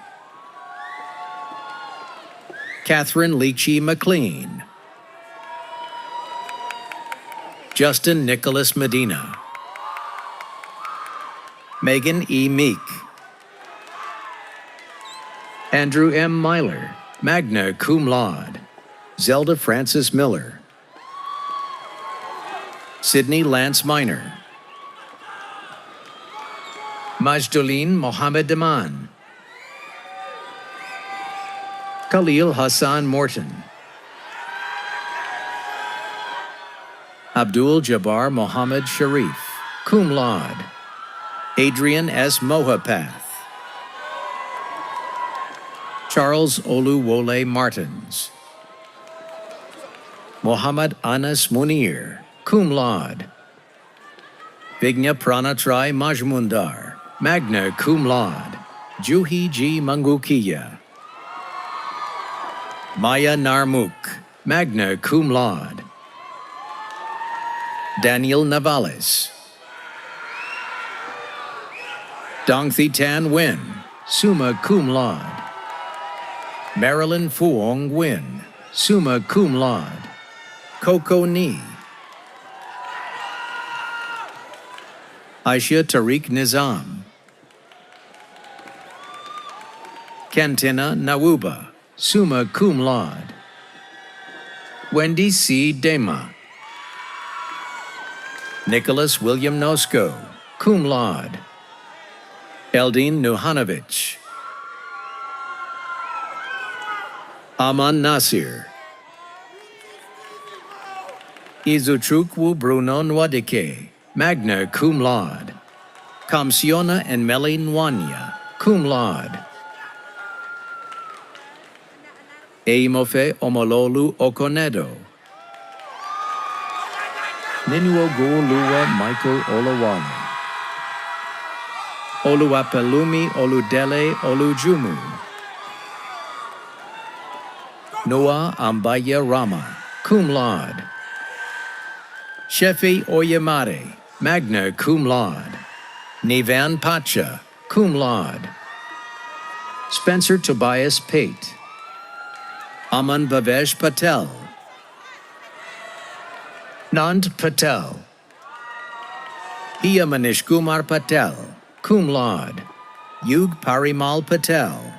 Catherine Leachy McLean, Justin Nicholas Medina, Megan E. Meek, Andrew M. Myler, magna cum laude. Zelda Francis Miller, Sydney Lance Minor, Majduleen Mohammed Aman, Khalil Hassan Morton, Abdul Jabbar Mohammed Sharif, cum laude. Adrian S. Mohapath, Charles Oluwole Martins, Mohammad Anas Munir, cum laude. Vigna Pranatrai Majmundar, magna cum laude. Juhi G. Mangukiya, Maya Narmuk, magna cum laude. Daniel Navales, Dongthi Tan Nguyen, summa cum laude. Marilyn Fuong Nguyen, summa cum laude. Coco Ni, Aisha Tariq Nizam, Kantina Nawuba, summa cum laude. Wendy C. Dema, Nicholas William Nosko, cum laude. Eldine Nuhanovich, Aman Nasir, Izuchukwu Bruno Nwadike, magna cum laude. Kamsiona and Meli Nwanya, cum laude. Eimofe Omololu Okonedo, Ninuogoluwa Michael Olawale, Oluwapelumi Oludele Olujumu, Noah Ambaya Rama, cum laude. Shefi Oyemare, magna cum laude. Nivan Pacha, cum laude. Spencer Tobias Pate, Aman Bhavesh Patel, Nand Patel, Iya Manish Kumar Patel, cum laude. Yug Parimal Patel.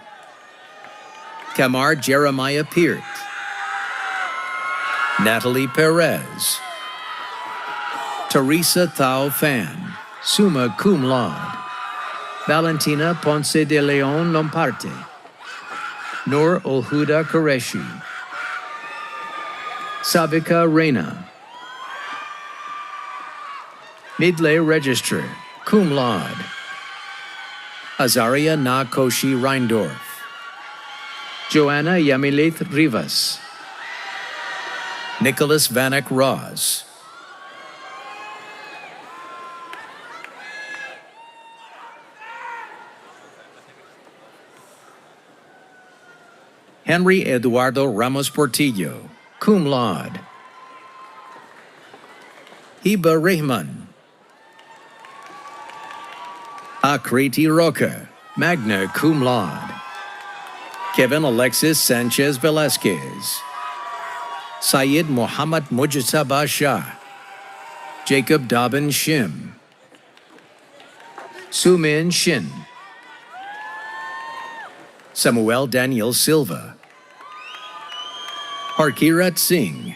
Kamar Jeremiah Peart. Natalie Perez. Teresa Thao Fan, summa cum laude. Valentina Ponce de Leon Lomparte. Noor Olhuda Qureshi. Savika Reina. Midley Registrar, cum laude. Azaria Na Koshi Reindorf. Joanna Yamilith Rivas. Nicholas Vanek Ross. Henry Eduardo Ramos Portillo, cum laude. Hiba Rehman. Akriti Roca, magna cum laude. Kevin Alexis Sanchez Velasquez. Syed Muhammad Mujtaba Shah. Jacob Dobbin Shim. Sumin Shin. Samuel Daniel Silva. Harkirat Singh.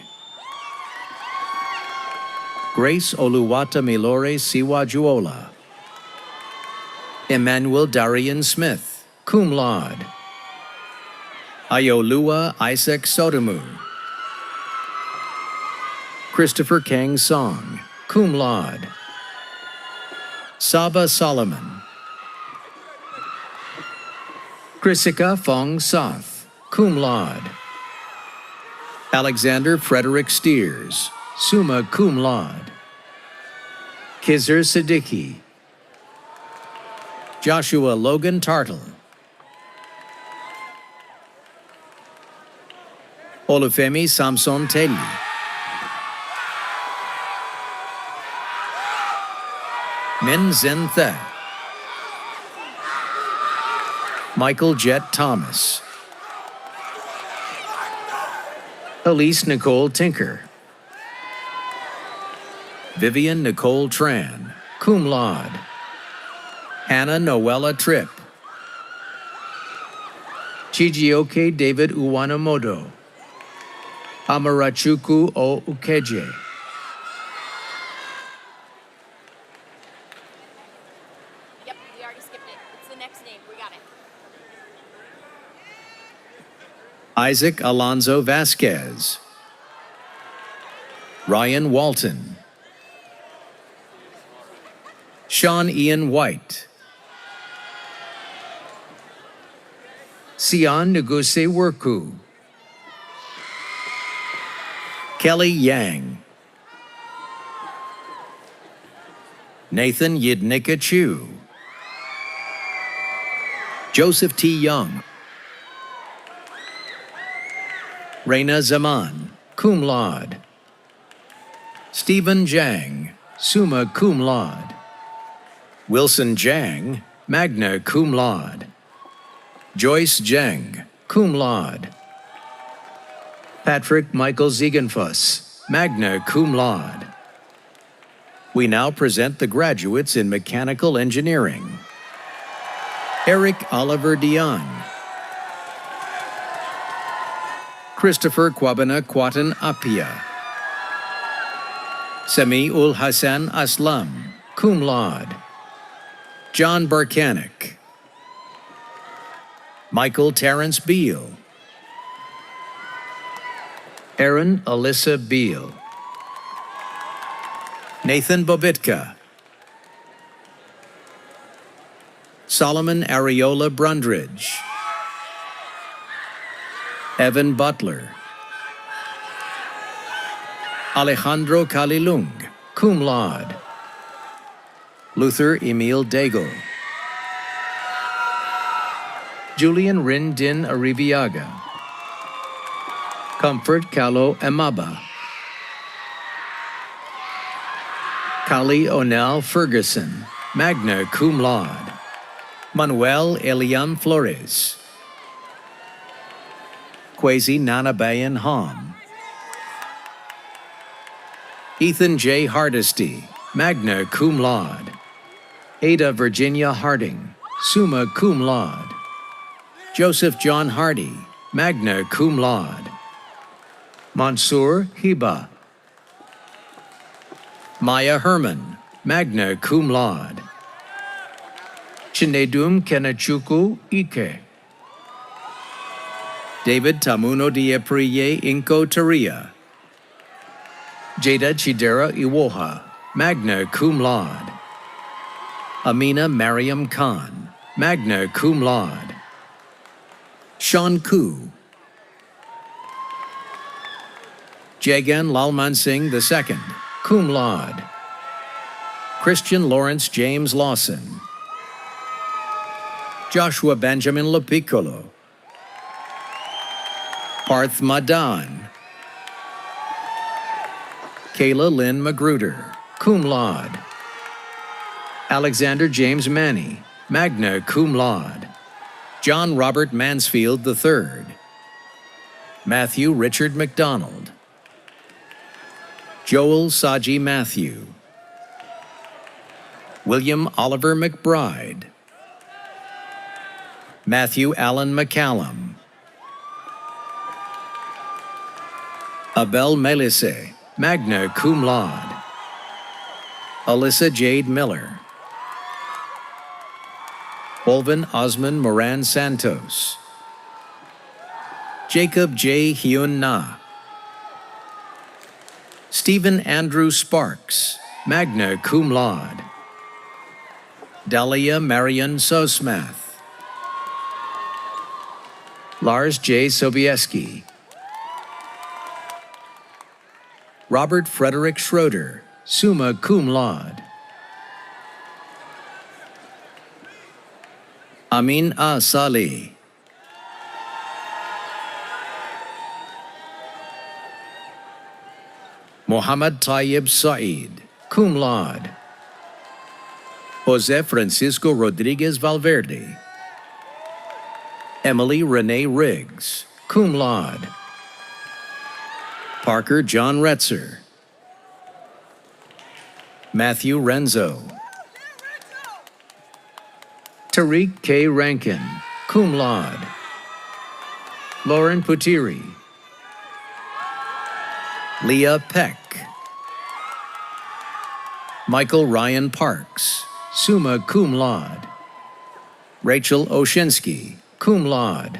Grace Oluwata Milore Siwajuola. Emmanuel Darian Smith, cum laude. Ayolua Isaac Sotomu. Christopher Kang Song, cum laude. Saba Solomon. Krisika Fong Soth, cum laude. Alexander Frederick Steers, summa cum laude. Kizzer Siddiqui. Joshua Logan Tartle. Olufemi Samson Teli. Min Zin The. Michael Jet Thomas. Elise Nicole Tinker. Vivian Nicole Tran, cum laude. Hannah Noella Tripp. Chijioke David Uwanamodo. Amarachuku O Ukeje. Yep, we already skipped it. It's the next name. We got it. Isaac Alonzo Vasquez. Ryan Walton. Sean Ian White. Sion Nguse Worku. Kelly Yang. Nathan Yidnika Chu. Joseph T. Young. Reina Zaman, cum laude. Stephen Jang, summa cum laude. Wilson Jang, magna cum laude. Joyce Jang, cum laude. Patrick Michael Ziegenfuss, magna cum laude. We now present the graduates in mechanical engineering. Eric Oliver Dion. Christopher Kwabena Kwatan Apia. Sami-ul Hassan Aslam, cum laude. John Barkanik. Michael Terrence Beal. Aaron Alyssa Beal. Nathan Bobitka. Solomon Areola Brundridge. Evan Butler. Alejandro Kalilung, cum laude. Luther Emil Daigle. Julian Rin Din Arribiaga. Comfort Kalo Emaba. Kali Onel Ferguson, magna cum laude. Manuel Eliam Flores. Kwesi Nanabayan Hom. Ethan J. Hardesty, magna cum laude. Ada Virginia Harding, summa cum laude. Joseph John Hardy, magna cum laude. Mansoor Hiba. Maya Herman, magna cum laude. Chinedum Kenachukwu Ike. David Tamuno Diepriye Inko Taria. Jada Chidera Iwoha, magna cum laude. Amina Mariam Khan, magna cum laude. Sean Koo. Jagan Lalman Singh II, cum laude. Christian Lawrence James Lawson. Joshua Benjamin Lopiccolo. Parth Madan. Kayla Lynn Magruder, cum laude. Alexander James Manny, magna cum laude. John Robert Mansfield III. Matthew Richard McDonald. Joel Saji Matthew. William Oliver McBride. Matthew Allen McCallum. Abel Melisse, magna cum laude. Alyssa Jade Miller. Olvin Osman Moran Santos. Jacob J. Hyun Na. Stephen Andrew Sparks, magna cum laude. Dahlia Marion Sosmath. Lars J. Sobieski. Robert Frederick Schroeder, summa cum laude. Amin A. Salih. Muhammad Tayyib Saeed, cum laude. Jose Francisco Rodriguez Valverde. Emily Renee Riggs, cum laude. Parker John Retzer. Matthew Renzo. Tariq K. Rankin, cum laude. Lauren Putiri. Leah Peck. Michael Ryan Parks, summa cum laude. Rachel Oshinsky, cum laude.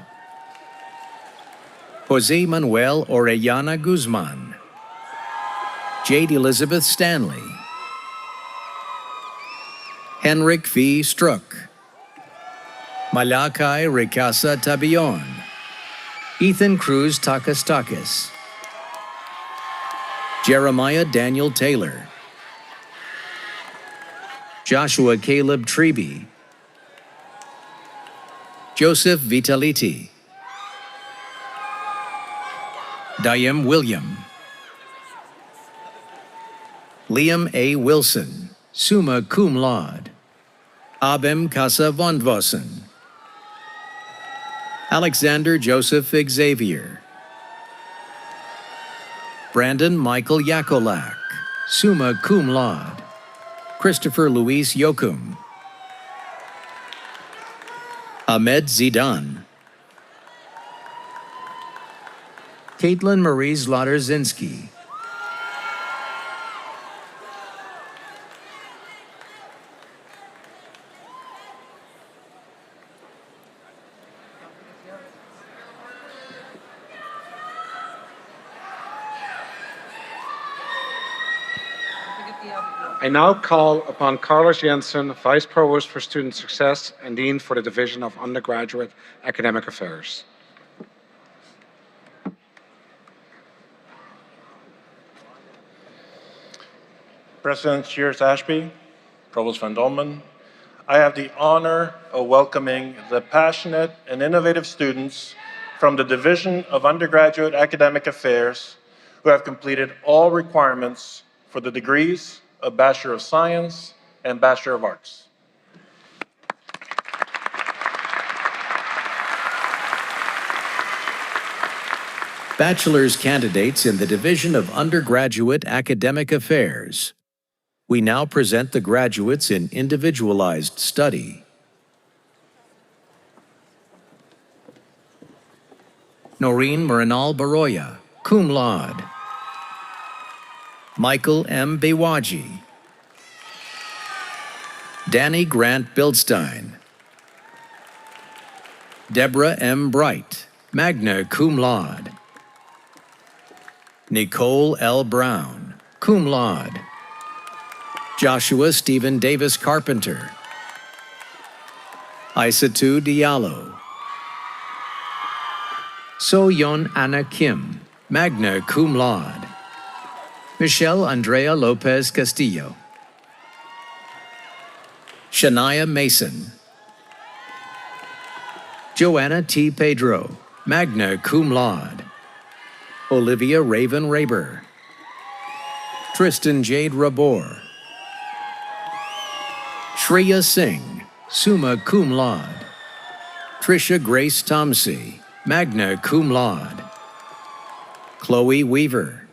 Jose Manuel Orellana Guzman. Jade Elizabeth Stanley. Henrik V. Struck. Malakai Ricasa Tabion. Ethan Cruz Takis. Jeremiah Daniel Taylor. Joshua Caleb Treby. Joseph Vitaliti. Diam William. Liam A. Wilson, summa cum laude. Abem Casa Vondvossen. Alexander Joseph Xavier. Brandon Michael Yakolak, summa cum laude. Christopher Luis Yokum. Ahmed Zidan. Caitlin Marie Zlotterzinski. I now call upon Carlos Jensen, Vice Provost for Student Success and Dean for the Division of Undergraduate Academic Affairs. President Shears Ashby, Provost Van Dolman, I have the honor of welcoming the passionate and innovative students from the Division of Undergraduate Academic Affairs who have completed all requirements for the degrees of Bachelor of Science and Bachelor of Arts. Bachelor's candidates in the Division of Undergraduate Academic Affairs. We now present the graduates in individualized study. Noreen Murinal Baroya, cum laude. Michael M. Bewaji. Danny Grant Bildstein. Deborah M. Bright, magna cum laude. Nicole L. Brown, cum laude. Joshua Stephen Davis Carpenter. Isatu Diallo. So Yon Anna Kim, magna cum laude. Michelle Andrea Lopez Castillo. Shania Mason. Joanna T. Pedro, magna cum laude. Olivia Raven Raber. Tristan Jade Rabor. Shreya Singh, summa cum laude. Trisha Grace Tomsey, magna cum laude. Chloe Weaver.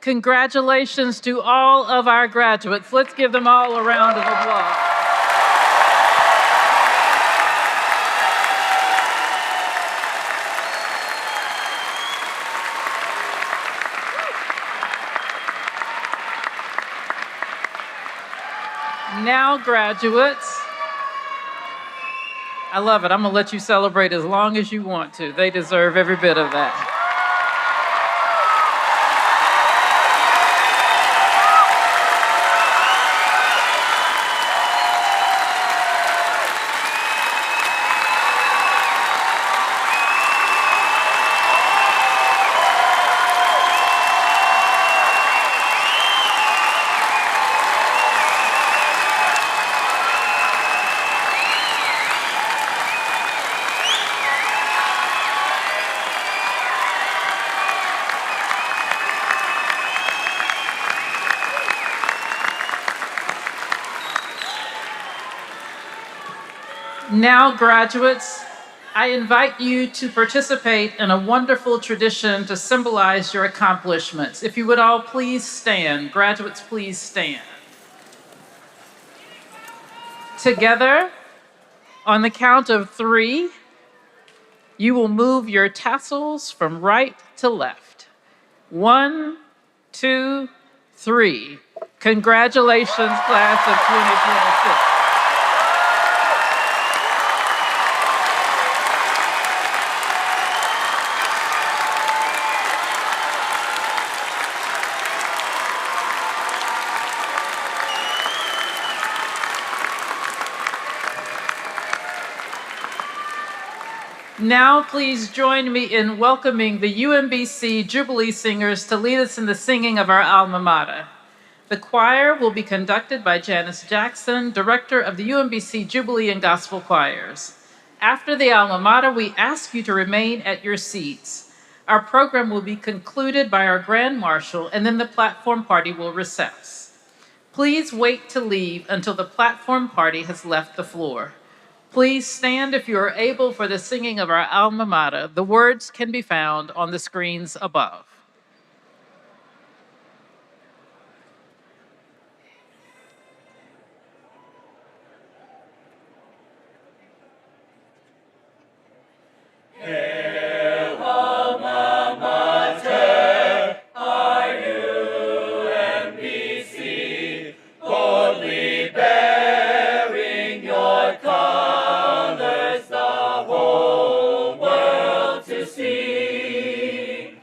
Congratulations to all of our graduates. Let's give them all a round of applause. Now, graduates, I love it. I'm going to let you celebrate as long as you want to. They deserve every bit of that. Now, graduates, I invite you to participate in a wonderful tradition to symbolize your accomplishments. If you would all please stand. Graduates, please stand. Together, on the count of 3, you will move your tassels from right to left. 1, 2, 3. Congratulations, class of 2026. Now, please join me in welcoming the UMBC Jubilee Singers to lead us in the singing of our alma mater. The choir will be conducted by Janice Jackson, Director of the UMBC Jubilee and Gospel Choirs. After the alma mater, we ask you to remain at your seats. Our program will be concluded by our Grand Marshal, and then the platform party will recess. Please wait to leave until the platform party has left the floor. Please stand if you are able for the singing of our alma mater. The words can be found on the screens above. Hail, alma mater, our UMBC, boldly bearing your colors, the whole world to see.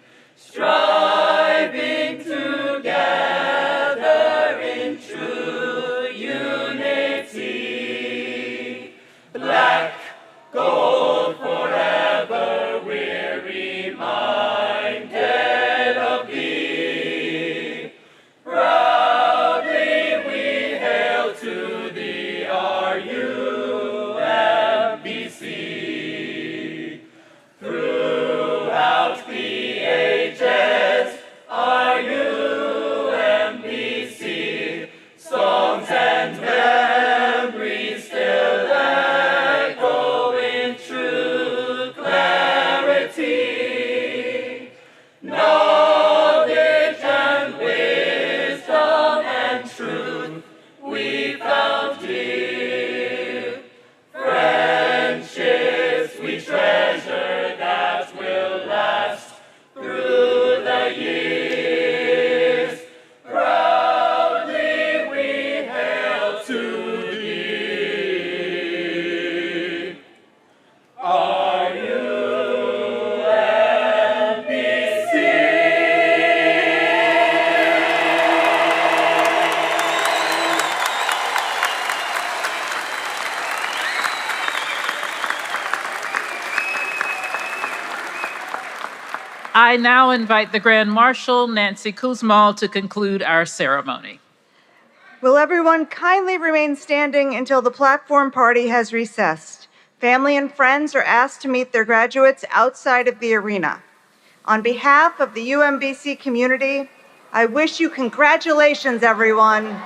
now invite the Grand Marshal, Nancy Kuzmal, to conclude our ceremony. Will everyone kindly remain standing until the platform party has recessed? Family and friends are asked to meet their graduates outside of the arena. On behalf of the UMBC community, I wish you congratulations, everyone.